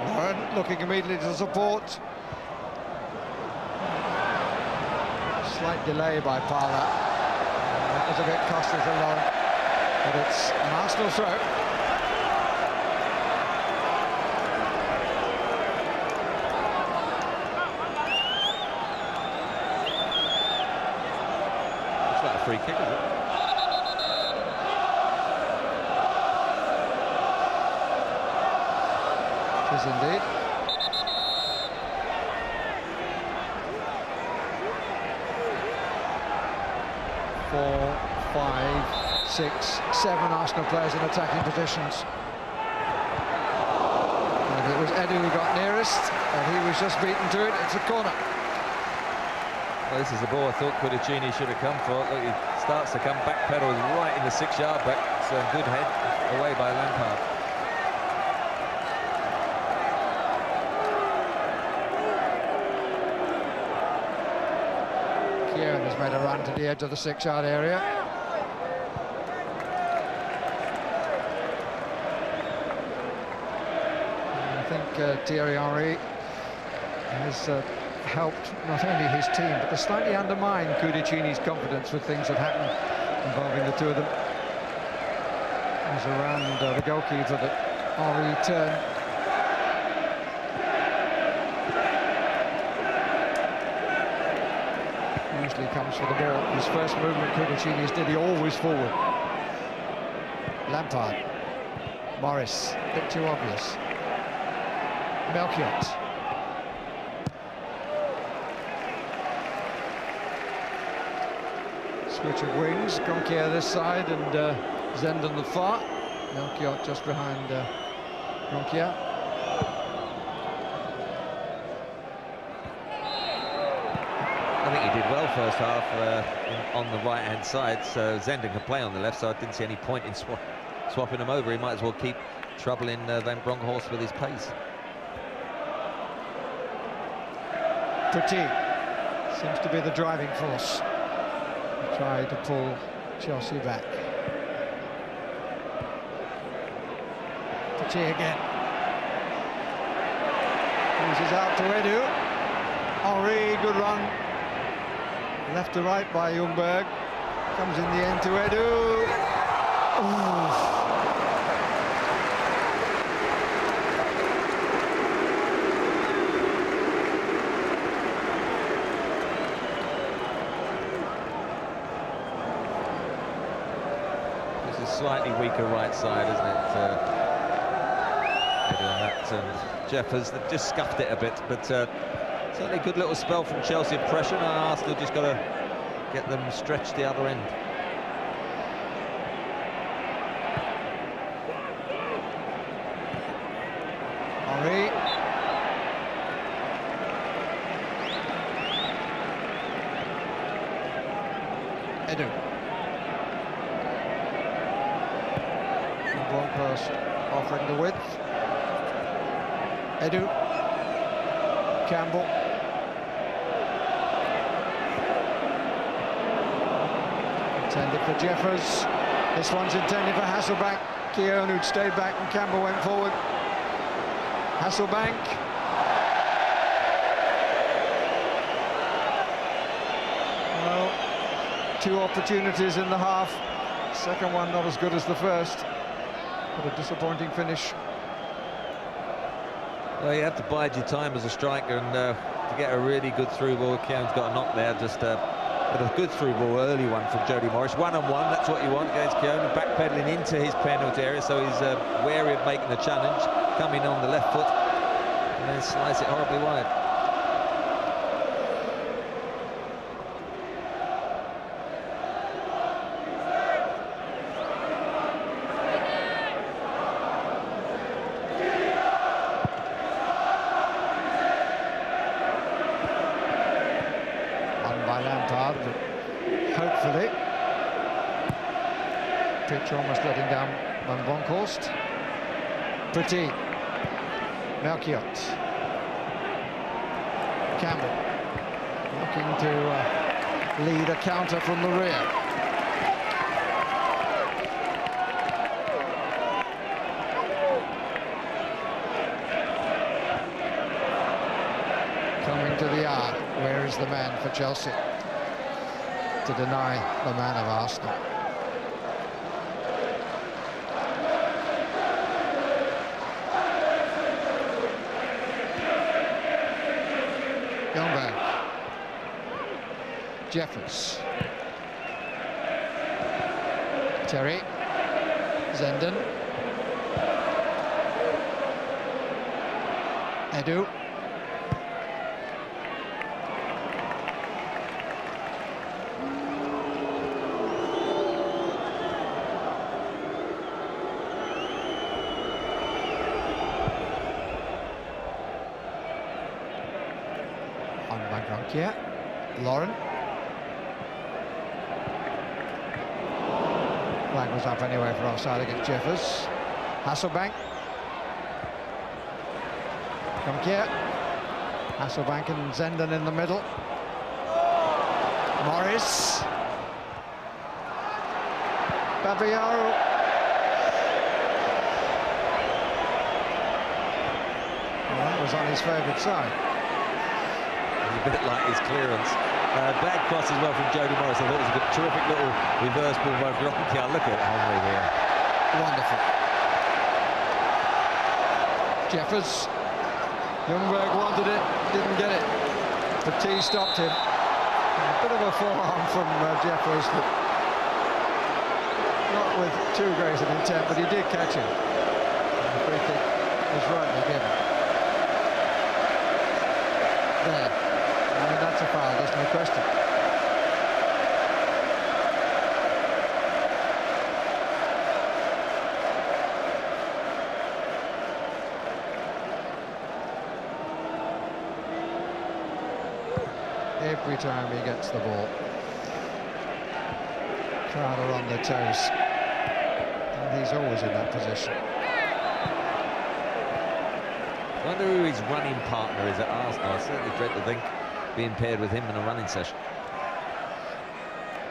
Lauren looking immediately to support. Slight delay by Parler. That was a bit costly for Lauren, but it's an Arsenal throw. It's like a free kick, is it? It is indeed. Four, five, six, seven Arsenal players in attacking positions. And it was Edu who got nearest, and he was just beaten to it. It's a corner. Well, this is the ball I thought Cudicini should have come for. Look, he starts to come back, pedal right in the 6-yard back. So a good head away by Lampard. Kieran has made a run to the edge of the 6-yard area. And I think Thierry Henry has helped not only his team, but to slightly undermine Cudicini's confidence with things that happened involving the two of them. It was around the goalkeeper that Henry turned. Usually comes for the ball. His first movement, Cudicini's did, he always forward. Lampard. Morris, a bit too obvious. Melchiot. Switch of wings, Gonquier this side and Zenden the far. Melchiot just behind Gonquier. I think he did well first half on the right-hand side, so Zenden can play on the left, so I didn't see any point in swapping him over. He might as well keep troubling Van Bronckhorst with his pace. Petit seems to be the driving force. Try to pull Chelsea back. Petit again. Loses out to Edu. Henry, good run. Left to right by Ljungberg. Comes in the end to Edu. Ooh. Slightly weaker right side, isn't it? And Jeffers, they've just scuffed it a bit, but certainly a good little spell from Chelsea pressure, and Arsenal just got to get them stretched the other end. Henry. Edu. Bronckhorst offering the width. Edu. Campbell. Intended for Jeffers. This one's intended for Hasselbank. Keown, who'd stayed back, and Campbell went forward. Hasselbank. Well, 2 opportunities in the half. Second one not as good as the first. But a disappointing finish. Well, you have to bide your time as a striker, and to get a really good through ball. Keown's got a knock there, just got a good through ball, early one from Jody Morris. 1-on-1, that's what you want against Keown. Backpedaling into his penalty area, so he's wary of making the challenge. Coming on the left foot, and then slice it horribly wide. By Lampard, but hopefully pitch almost letting down Van Bronckhorst. Petit, Melchiot, Campbell looking to lead a counter from the rear. Coming to the hour. Where is the man for Chelsea to deny the man of Arsenal? Ljungberg. Jeffers. Terry. Zenden. Edu. Yeah, Lauren. Flag was up anyway for offside against Jeffers. Hasselbank. Come here. Hasselbank and Zenden in the middle. Morris. Babayaro. Well, that was on his favourite side. A bit like his clearance. Bad cross as well from Jody Morris. I thought it was a terrific little reverse ball by Bergkamp. Look at Henry here. Wonderful. Jeffers. Ljungberg wanted it, didn't get it. Petit stopped him. A bit of a forearm from Jeffers, but not with too great an intent, but he did catch him. And the free kick was rightly given. There. I mean, that's a foul, there's no question. every time he gets the ball. Carter on the toes. And he's always in that position. I wonder who his running partner is at Arsenal. I certainly dread to think being paired with him in a running session.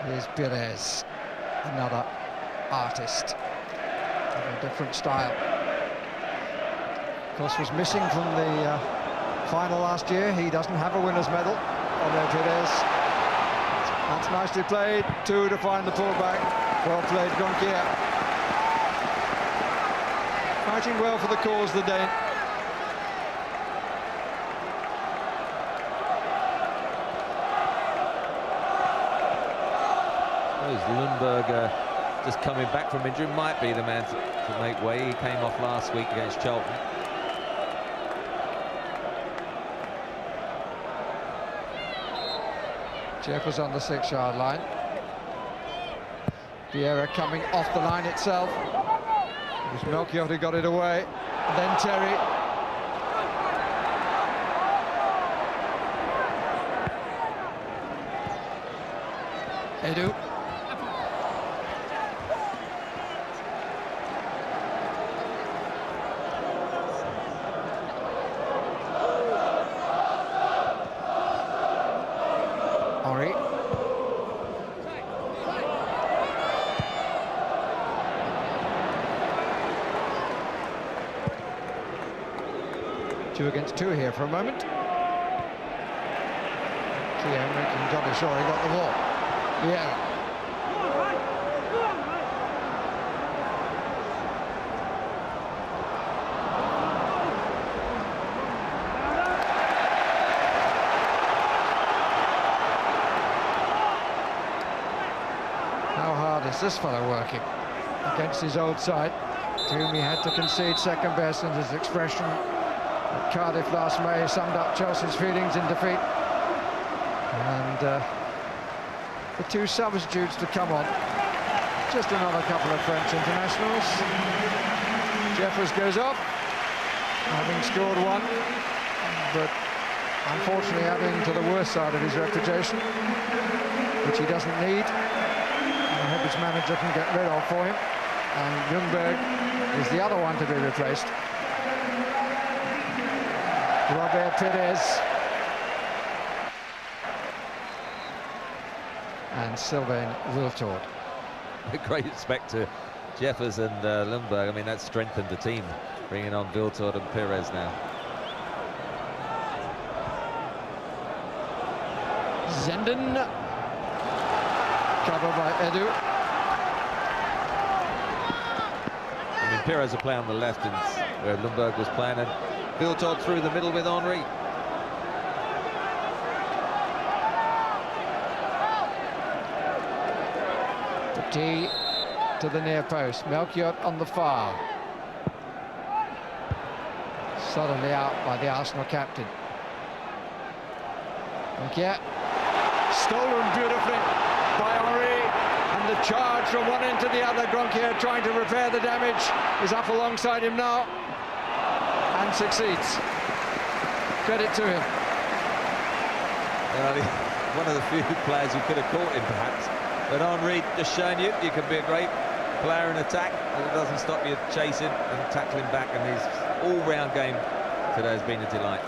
Here's Perez, another artist of a different style. Of course, was missing from the final last year. He doesn't have a winner's medal. Although Perez, that's nicely played. Two to find the pullback. Well played, Gonkier. Fighting well for the cause, the Dane. Lundberg just coming back from injury might be the man to make way. He came off last week against Charlton. Jeffers on the 6-yard line. Vieira coming off the line itself. It was Melchior who got it away. And then Terry. Edu. Henry. Two against two here for a moment. Thierry Henry got sure he got the ball. Yeah. How hard is this fellow working against his old side, to whom he had to concede second best, and his expression at Cardiff last May summed up Chelsea's feelings in defeat. And the two substitutes to come on. Just another couple of French internationals. Jeffers goes off, having scored one, but unfortunately adding to the worst side of his reputation, which he doesn't need. I hope his manager can get rid of for him. And Ljungberg is the other one to be replaced. Robert Perez. And Sylvain Wiltord. Great respect to Jeffers and Lundberg. I mean, that's strengthened the team, bringing on Wiltord and Perez now. Zenden. Covered by Edu. I mean, Perez will play on the left, and where Lundberg was playing, and Wiltord through the middle with Henry. Petit to the near post. Melchior on the far. Suddenly out by the Arsenal captain. Melchior. Stolen beautifully by Henry. And the charge from one end to the other. Gronkier trying to repair the damage. Is up alongside him now. And succeeds. Credit to him. Well, one of the few players who could have caught him, perhaps. But Henry just showing you can be a great player in attack, but it doesn't stop you chasing and tackling back, and his all-round game today has been a delight.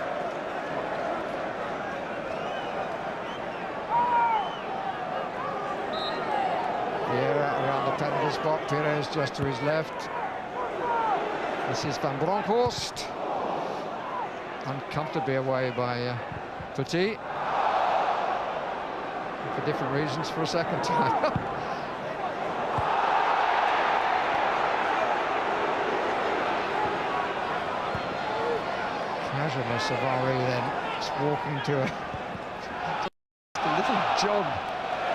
Vieira around the penalty spot. Perez just to his left. This is Van Bronckhorst. Uncomfortably away by Petit. For different reasons for a second time. Casualness of Henry then, just walking to a little jog.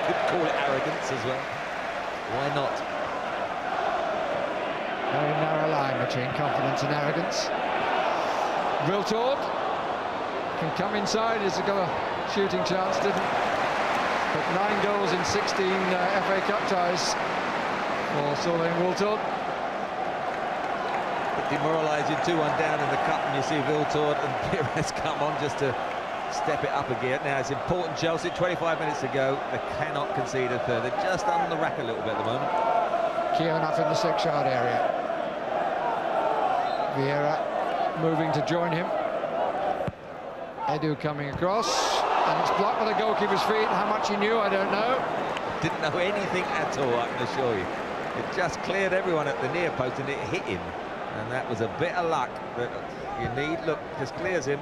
Could call it arrogance as well. Why not? Very narrow line between confidence and arrogance. Wiltord can come inside. He's got a shooting chance, didn't? But 9 goals in 16 FA Cup ties for Sylvain Wiltord. Demoralising 2-1 down in the cup, and you see Wiltord and Perez come on just to step it up again. Now it's important, Chelsea, 25 minutes to go. They cannot concede a third. They're just on the rack a little bit at the moment. Key enough in the 6-yard area. Vieira moving to join him. Edu coming across, and it's blocked with the goalkeeper's feet. How much he knew, I don't know. Didn't know anything at all, I can assure you. It just cleared everyone at the near post and it hit him. And that was a bit of luck that you need. Look, just clears him.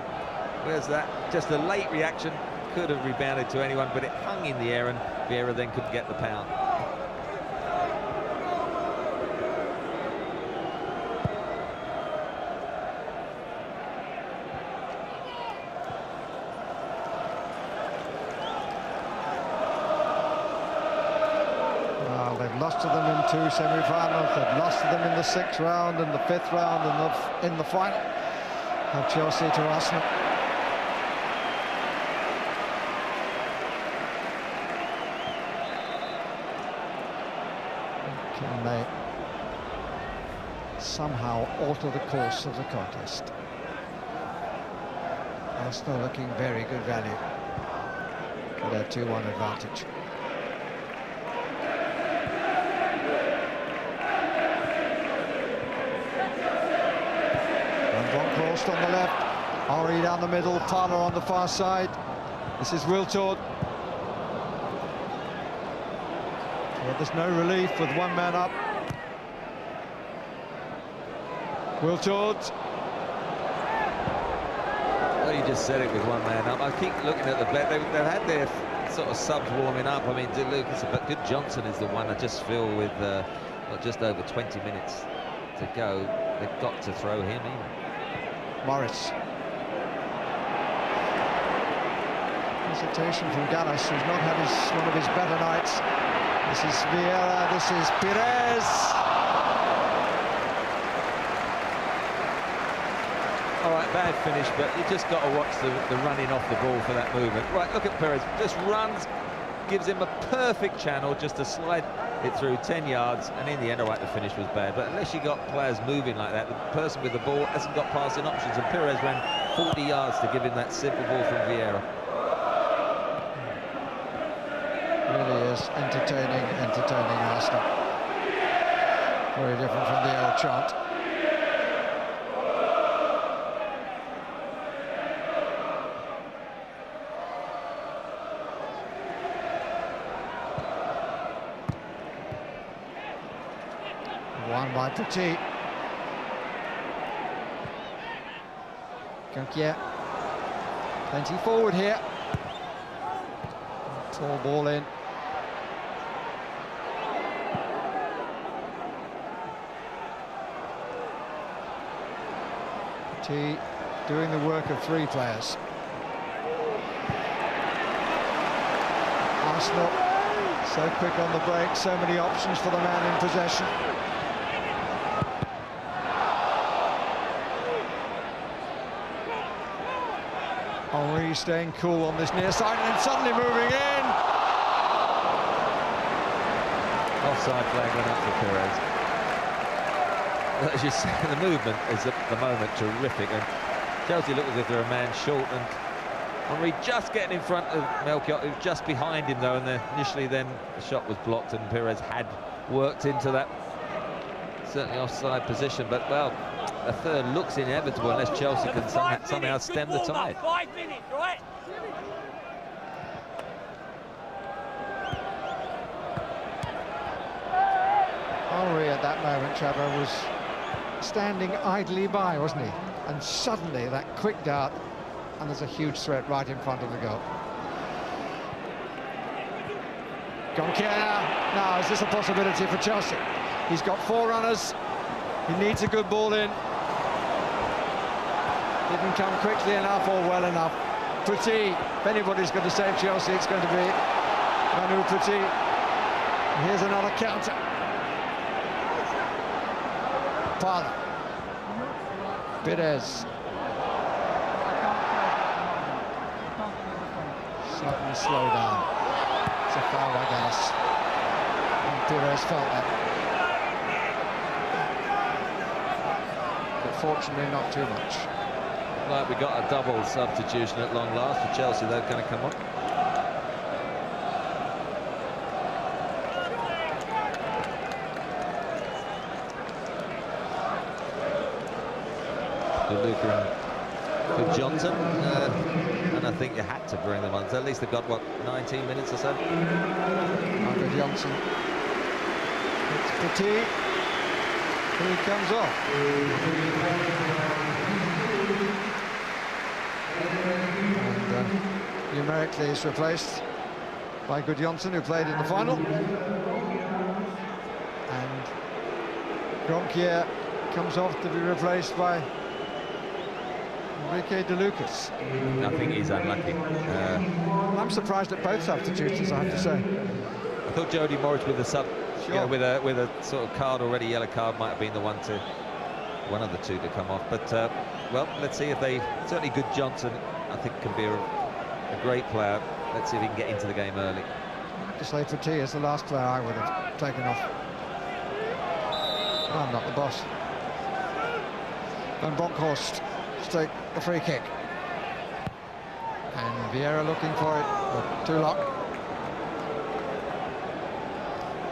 Where's that? Just a late reaction. Could have rebounded to anyone, but it hung in the air and Vieira then couldn't get the pound. They've lost to them in 2 semi-finals. They've lost to them in the 6th round and the 5th round and in the final of Chelsea to Arsenal. Can they somehow alter the course of the contest? Arsenal looking very good value for their 2-1 advantage. On the left, Henry down the middle, Tyler on the far side. This is Wiltord. Well, there's no relief with 1 man up. Wiltord. Well, you just said it with 1 man up. I keep looking at the bet. They've had their sort of subs warming up. I mean, Lucas, but Good Johnson is the one I just feel with just over 20 minutes to go. They've got to throw him in. Morris. Hesitation from Gallas, who's not had one of his better nights. This is Vieira, this is Pires. All right, bad finish, but you just got to watch the running off the ball for that movement. Right, look at Pires, just runs, gives him a perfect channel just to slide it through 10 yards, and in the end, all right, the finish was bad. But unless you got players moving like that, the person with the ball hasn't got passing options, and Pires ran 40 yards to give him that simple ball from Vieira. Really is entertaining Arsenal. Very different from the old chant. One by Petit. Gonkier. Plenty forward here. Tall ball in. Petit doing the work of 3 players. Arsenal so quick on the break, so many options for the man in possession. Henry staying cool on this near side and then suddenly moving in. Offside flag went up for Pires. As you say, the movement is at the moment terrific, and Chelsea look as if they're a man short, and Henry just getting in front of Melchior, who's just behind him though, and initially then the shot was blocked and Pires had worked into that certainly offside position, but well, a third looks inevitable unless Chelsea can somehow stem the tide. 5 minutes, right? Henry at that moment, Trevor, was standing idly by, wasn't he? And suddenly that quick dart, and there's a huge threat right in front of the goal. Gonkier. Now, is this a possibility for Chelsea? He's got 4 runners. He needs a good ball in. Didn't come quickly enough or well enough. Petit, if anybody's going to save Chelsea, it's going to be Manu Petit. Here's another counter. Parla. Pires. Slightly slow down. It's a foul by Gallas. And Pires felt that. But fortunately not too much. like we got a double substitution at long last for Chelsea. They're going to come on. Luca and Johnson, and I think you had to bring them on. So at least they've got, what, 19 minutes or so? Under Johnson. It's Petit. He comes off. And numerically is replaced by Gudjonsson, who played in the final. And Gronkier comes off to be replaced by Enrique De Lucas. I think he's unlucky. I'm surprised at both substitutions, I have to say. I thought Jody Morris with a sub, Sure. you know, with a sort of card already, yellow card, might have been the one of the two to come off. But well, let's see if they. Certainly, Good Johnson, I think, can be a great player. Let's see if he can get into the game early. To say Petit is the last player I would have taken off. I'm not the boss. And Bronkhorst to take the free kick. And Vieira looking for it, but Tulloch.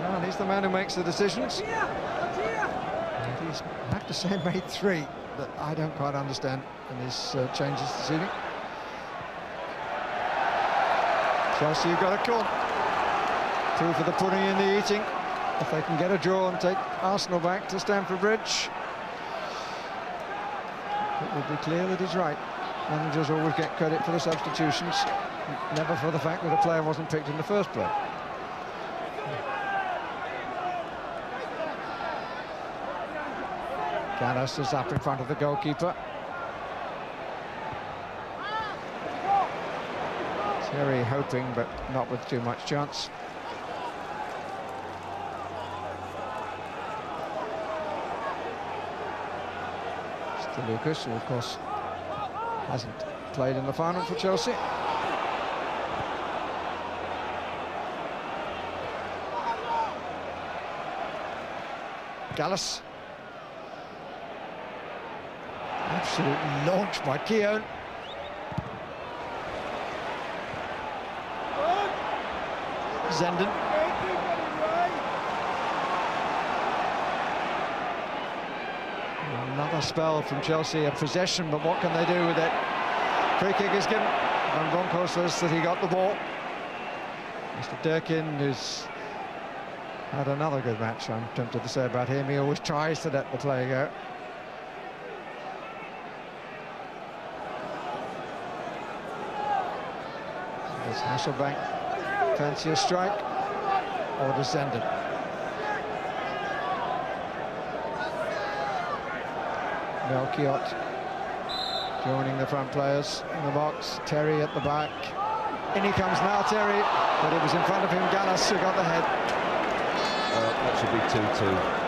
Well, he's the man who makes the decisions. And he's, I have to say, made three that I don't quite understand in his changes this evening. Chelsea, you've got a corner. Two for the pudding in the eating. If they can get a draw and take Arsenal back to Stamford Bridge, it will be clear that he's right. Managers always get credit for the substitutions, never for the fact that a player wasn't picked in the first place. Gallas is up in front of the goalkeeper. Thierry hoping, but not with too much chance. It's Lucas, who of course hasn't played in the final for Chelsea. Gallas. Absolutely launched by Keown. Zenden. Another spell from Chelsea, a possession, but what can they do with it? Free kick is given, and Bronco says that he got the ball. Mr. Durkin, who's had another good match, I'm tempted to say about him. He always tries to let the play go. Does Hasselbank fancy a strike, or does Zenden? Melchiot joining the front players in the box. Terry at the back. In he comes now, Terry, but it was in front of him, Gallas, who got the head. That should be 2-2.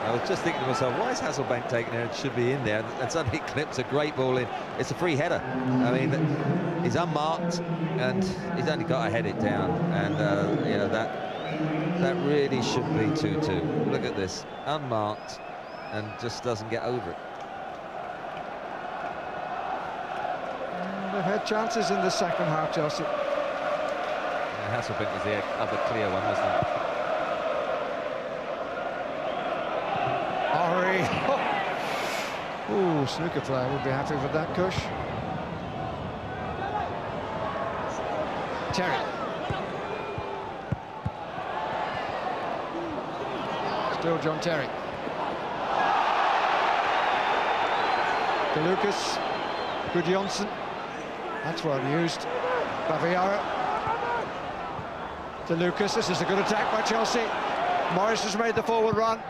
I was just thinking to myself, why is Hasselbank taking it? It should be in there, and suddenly clips a great ball in. It's a free header. I mean, he's unmarked, and he's only got to head it down, and you know, that really should be 2-2. Look at this, unmarked, and just doesn't get over it. They've had chances in the second half, Chelsea. Yeah, Hasselbank was the other clear one, wasn't it? Henry. Ooh, snooker player would be happy with that, Kush. Terry. Still John Terry. De Lucas. Gudjonsson. That's well used. Baviara. De Lucas. This is a good attack by Chelsea. Morris has made the forward run.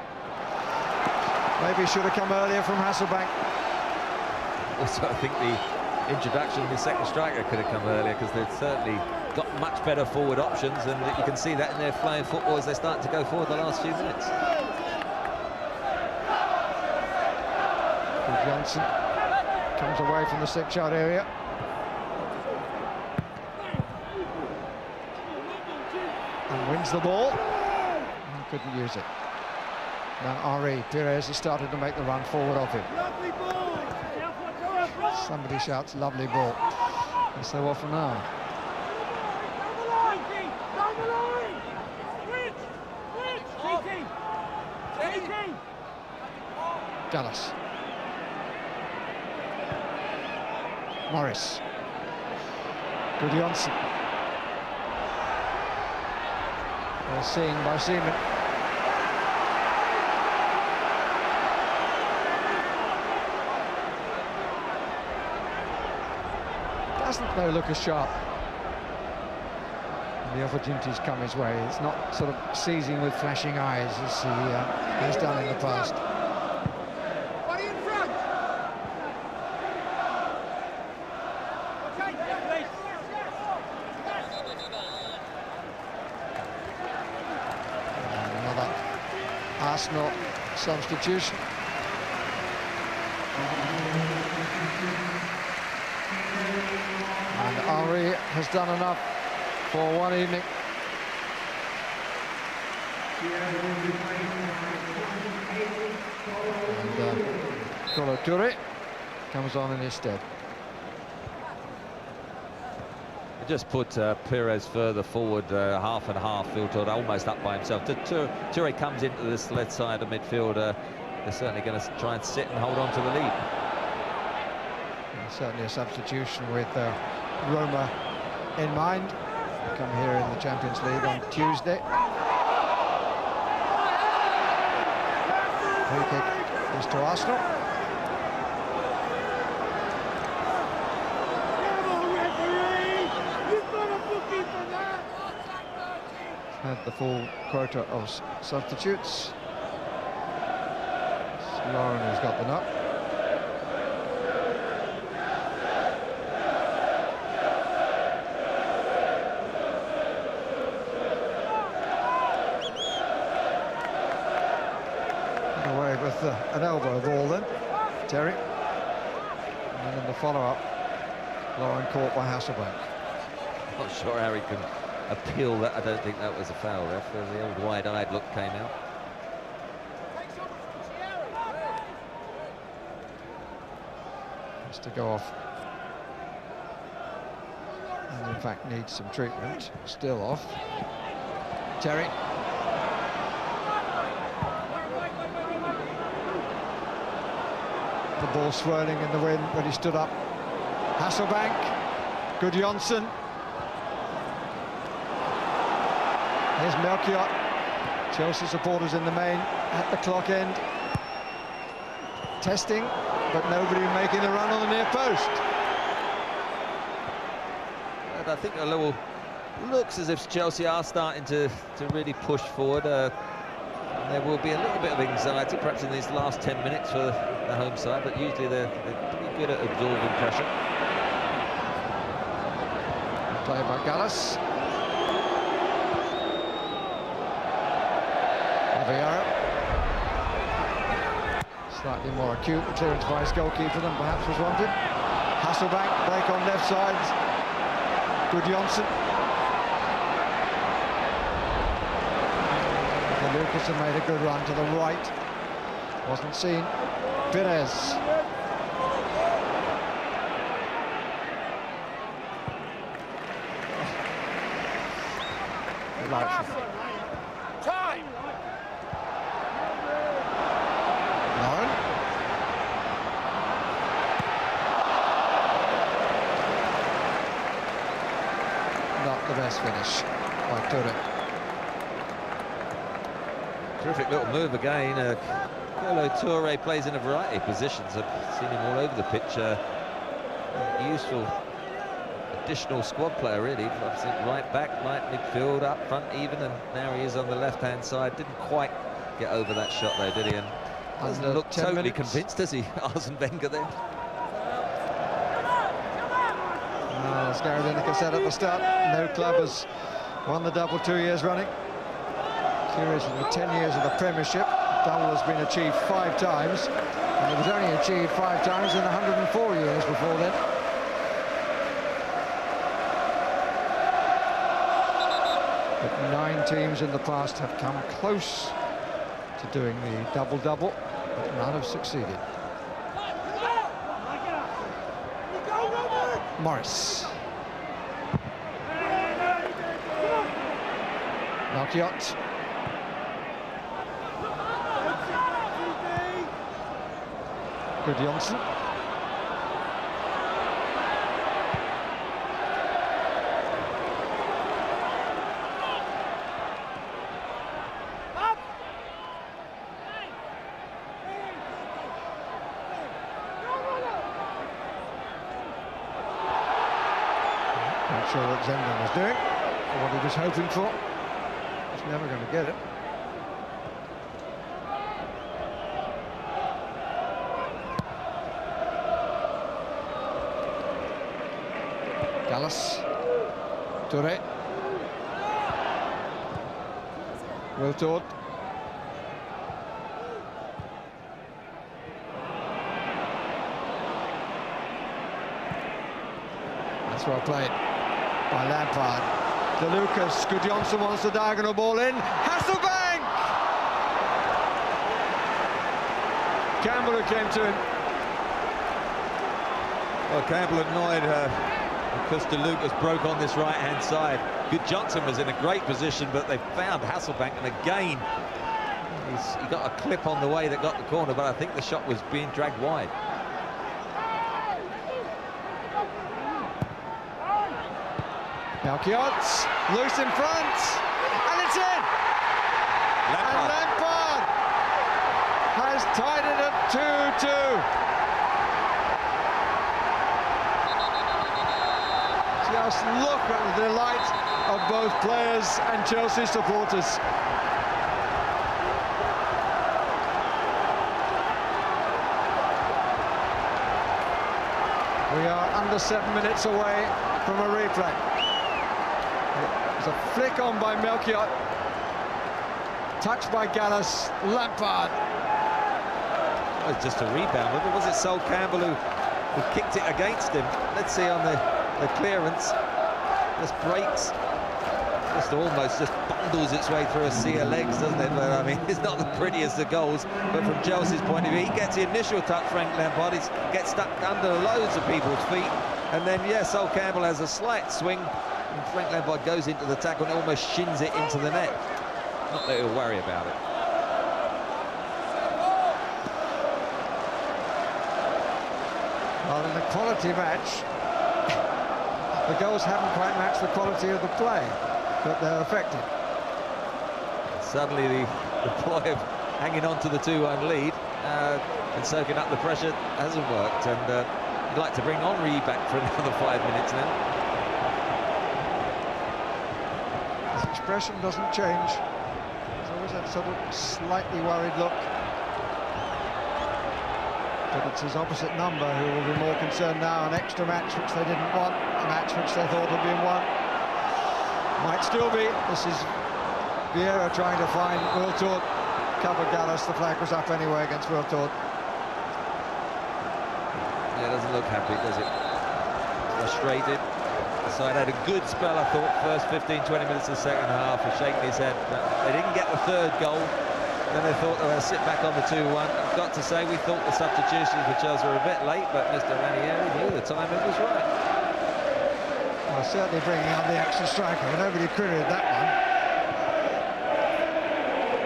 Maybe should have come earlier from Hasselbank. Also, I think the introduction of the second striker could have come earlier, because they've certainly got much better forward options, and you can see that in their flying football as they're starting to go forward the last few minutes. Johnson comes away from the 6-yard area. And wins the ball. And couldn't use it. Now Henry Pires has started to make the run forward of him. Somebody shouts, lovely ball. And so often are. Gallas. Morris. Good Johnson. Well seen by Seaman. Doesn't though look as sharp. The opportunities come his way. It's not sort of seizing with flashing eyes as he has done in the past. Another Arsenal substitution. And Henry has done enough for one evening. And Kolo Toure comes on in his stead. Just put Perez further forward, half and half, Phil, almost up by himself. Toure comes into this left side of midfield. They're certainly going to try and sit and hold on to the lead. And certainly a substitution with Roma in mind. They come here in the Champions League on Tuesday. Free kick is to Arsenal. Had the full quota of substitutes. Lauren has got the nut. Away with an elbow ball then, Terry. And then in the follow-up, Lauren caught by Hasselbank. Not sure how he can appeal that. I don't think that was a foul, ref. The old wide-eyed look came out. Has to go off. And in fact needs some treatment. Still off. Terry. The ball swirling in the wind when he stood up. Hasselbank. Good Johnson. Here's Melchior. Chelsea supporters in the main at the clock end. Testing, but nobody making the run on the near post. And I think a little looks as if Chelsea are starting to really push forward. And there will be a little bit of anxiety perhaps in these last 10 minutes for the home side, but usually they're pretty good at absorbing pressure. Play by Gallas. Slightly more acute clearance by his goalkeeper than perhaps was wanted. Hasselbank, break on left side. Good Johnson. And Lucas had made a good run to the right. Wasn't seen. Perez. Delightful. The best finish by Toure. Terrific little move again. Kolo Toure plays in a variety of positions. I've seen him all over the pitch. Useful additional squad player, really. I've seen right back, right midfield, up front even, and now he is on the left-hand side. Didn't quite get over that shot though, did he? And doesn't look totally convinced, does he, Arsene Wenger then? As Gary Lineker said at the start, no club has won the double 2 years running. Curious, in the 10 years of the Premiership, double has been achieved 5 times, and it was only achieved 5 times in 104 years before then. But 9 teams in the past have come close to doing the double-double, but none have succeeded. Morris. Melchiot. Good Johnson. Not sure what Zenden was doing, or what he was hoping for. He's never going to get it. Gallas. Touré. Wiltord. That's well played by Lampard. De Lucas. Good Johnson wants the diagonal ball in. Hasselbank! Campbell who came to him. Well, Campbell annoyed her because De Lucas broke on this right-hand side. Good Johnson was in a great position, but they found Hasselbank, and again, he got a clip on the way that got the corner, but I think the shot was being dragged wide. Melchiot, loose in front, and it's in! Lampard. And Lampard has tied it at 2-2. Just look at the delight of both players and Chelsea supporters. We are under 7 minutes away from a replay. It's a flick on by Melchiot, touched by Gallas. Lampard. It was just a rebound, was it Sol Campbell who kicked it against him? Let's see on the clearance. Just breaks, just almost just bundles its way through a sea of legs, doesn't it? But I mean, it's not the prettiest of goals, but from Chelsea's point of view, he gets the initial touch, Frank Lampard, he gets stuck under loads of people's feet, and then, yes, Sol Campbell has a slight swing, and Frank Lampard goes into the tackle and almost shins it into the net. Not that he'll worry about it. Well, in a quality match, the goals haven't quite matched the quality of the play, but they're effective. Suddenly the ploy of hanging on to the 2-1 lead and soaking up the pressure hasn't worked, and you'd like to bring Henry back for another 5 minutes now. His expression doesn't change. There's always that sort of slightly worried look. But it's his opposite number who will be more concerned now. An extra match which they didn't want, a match which they thought had been won. Might still be. This is Vieira trying to find Wiltord. Cover Gallas. The flag was up anyway against Wiltord. Yeah, it doesn't look happy, does it? Frustrated. The side had a good spell, I thought, first 15-20 minutes of the second half, of shaking his head. But they didn't get the third goal. Then they thought they were sit back on the 2-1. I've got to say, we thought the substitutions for Chelsea were a bit late, but Mr. Ranieri knew the timing was right. Well, certainly bringing on the extra striker. Nobody queried that one.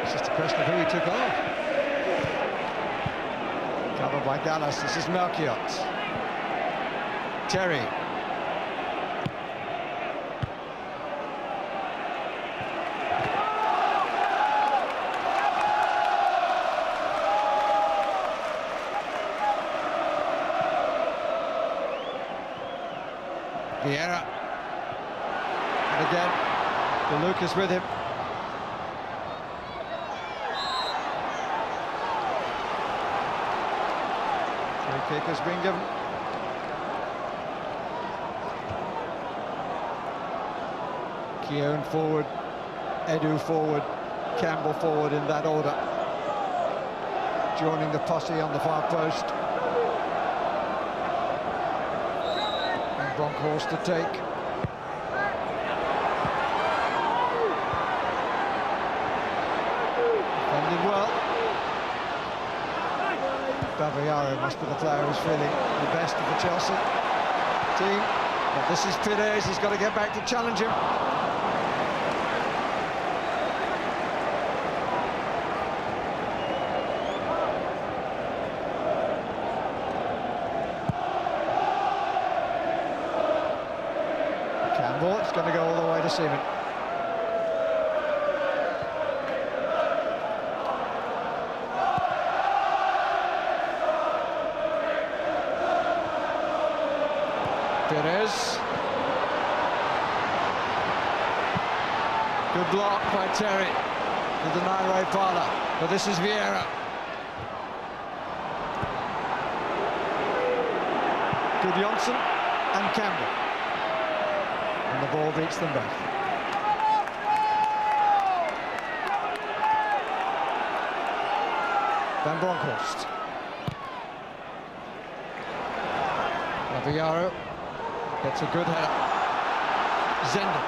It's just a question of who he took off. Covered by Gallas. This is Melchiot. Terry. Vieira, and again, De Lucas with him. Free kick has been given. Keown forward, Edu forward, Campbell forward in that order. Joining the posse on the far post. Bronkhorst to take. Defended well. Babayaro must be the player who's feeling the best of the Chelsea team. But this is Pires, he's got to get back to challenge him. Campbell, it's going to go all the way to Seaman. Pires. Good block by Terry to deny Ray Parler, but this is Vieira. Good Johnson and Campbell. And the ball beats them both. Van Bronckhorst. Laviaro gets a good header. Zender.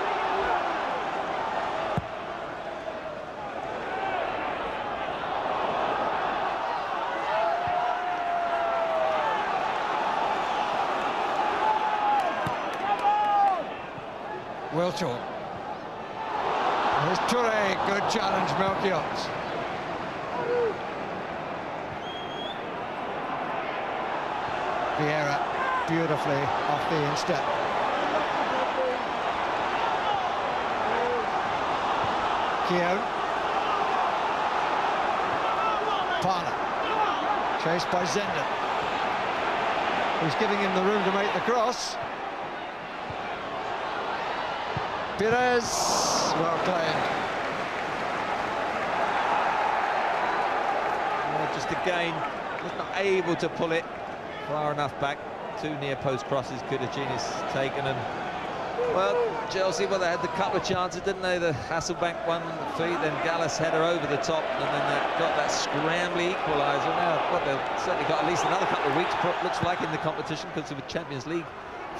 Wiltshire. Here's Touré, good challenge, Melchiot. Vieira beautifully off the instep. Keown. Parler. Chased by Zender, who's giving him the room to make the cross. Pires, well claimed. Well, just again, was not able to pull it far enough back. Two near post crosses Kudicini's taken, and well, Chelsea, well, they had the couple of chances, didn't they? The Hasselbank one on the feet, then Gallas header over the top, and then they got that scrambly equaliser. Now, well, they've certainly got at least another couple of weeks, looks like, in the competition, because of the Champions League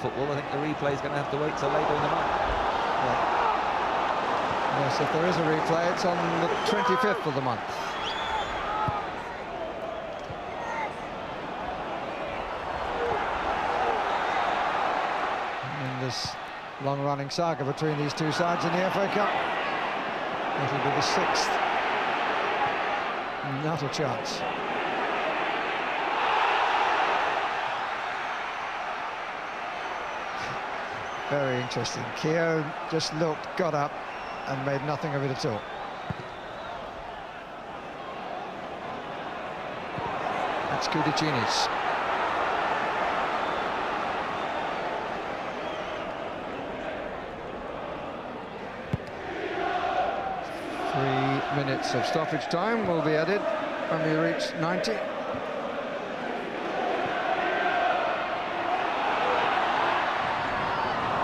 football. I think the replay is going to have to wait till later in the month. Yes, if there is a replay, it's on the 25th of the month. And this long-running saga between these two sides in the FA Cup. It'll be the 6th. Not a chance. Very interesting. Keown just looked, got up, and made nothing of it at all. That's Kudicini's. Minutes of stoppage time will be added when we reach 90.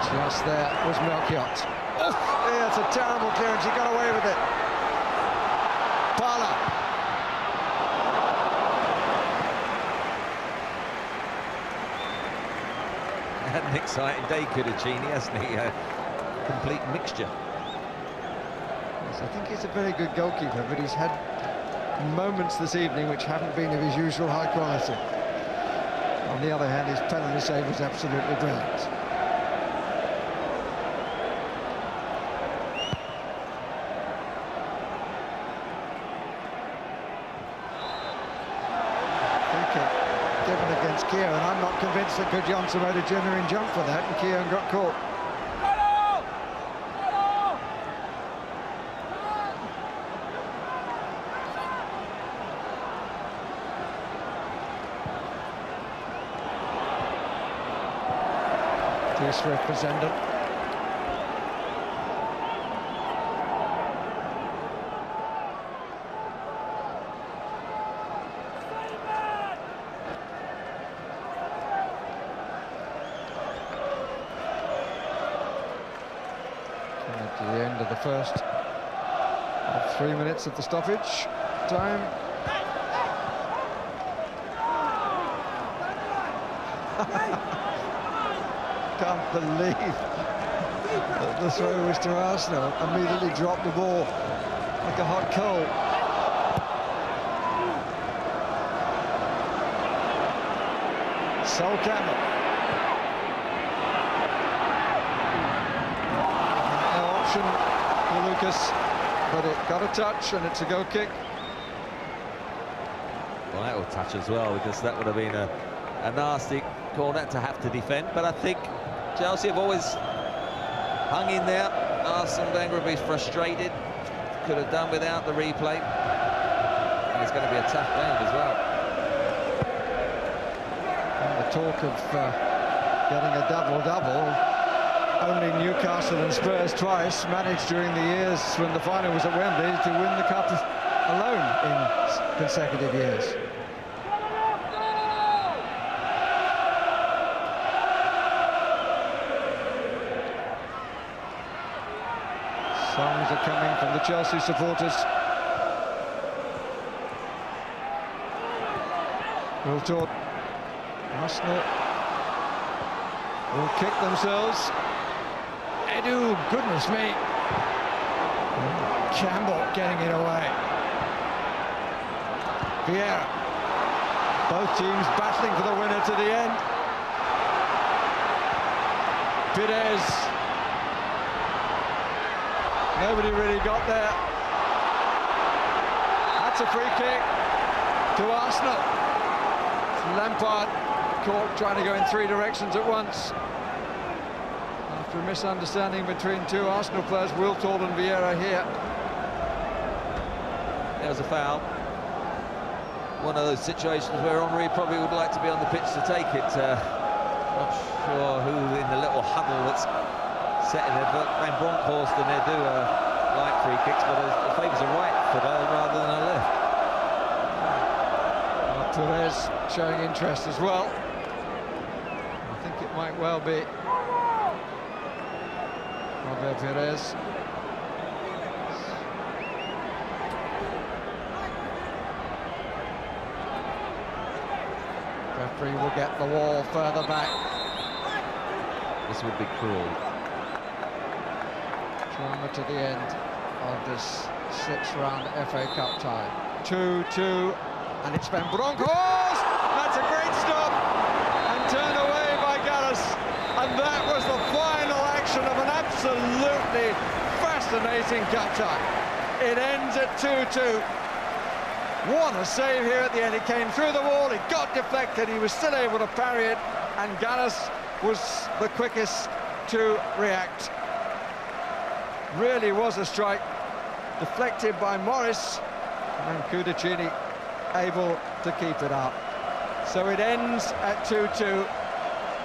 Just there was Melchiot. Oh, yeah, it's a terrible clearance. He got away with it. Parler. Had an exciting day, Kudicini, hasn't he? A complete mixture. I think he's a very good goalkeeper, but he's had moments this evening which haven't been of his usual high quality. On the other hand, his penalty save was absolutely brilliant. Free kick given against Keown. I'm not convinced that Gudjonsson made a genuine jump for that, and Keown got caught. Too swift for Zender. At the end of the first 3 minutes of the stoppage time. Can't believe that the throw was to Arsenal. Immediately dropped the ball like a hot coal. Sol Campbell. option for Lucas, but it got a touch and it's a goal kick. Well, that will touch as well, because that would have been a nasty corner to have to defend. But I think Chelsea have always hung in there. Arsene Wenger will be frustrated. Could have done without the replay. And it's going to be a tough game as well. And the talk of getting a double-double, only Newcastle and Spurs twice managed during the years when the final was at Wembley to win the cup alone in consecutive years. Songs are coming from the Chelsea supporters. Will taught Arsenal will kick themselves. Edu, goodness me. Campbell getting it away. Vieira. Both teams battling for the winner to the end. Pires. Nobody really got there. That's a free kick to Arsenal. Lampard caught trying to go in three directions at once. After a misunderstanding between two Arsenal players, Wiltord and Vieira here. There was a foul. One of those situations where Henry probably would like to be on the pitch to take it. Not sure who in the little huddle that's setting there, but Van Bronckhorst and they do like free kicks, but it favours a right footer rather than a left. Torres showing interest as well. I think it might well be Robert Pires. Referee will get the wall further back. This would be cruel. Drama to the end of this sixth-round FA Cup tie. 2-2, and it's Van Bronckhorst. That's a great stop, and turned away by Gallas. And that was the final action of an absolutely fascinating cup tie. It ends at 2-2. What a save here at the end. It came through the wall, it got deflected, he was still able to parry it, and Gallas was the quickest to react. Really was a strike, deflected by Morris, and Cudicini able to keep it up. So it ends at 2-2,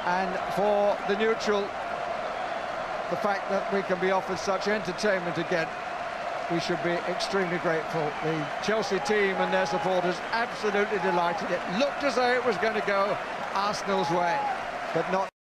and for the neutral, the fact that we can be offered such entertainment again, we should be extremely grateful. The Chelsea team and their supporters absolutely delighted. It looked as though it was going to go Arsenal's way, but not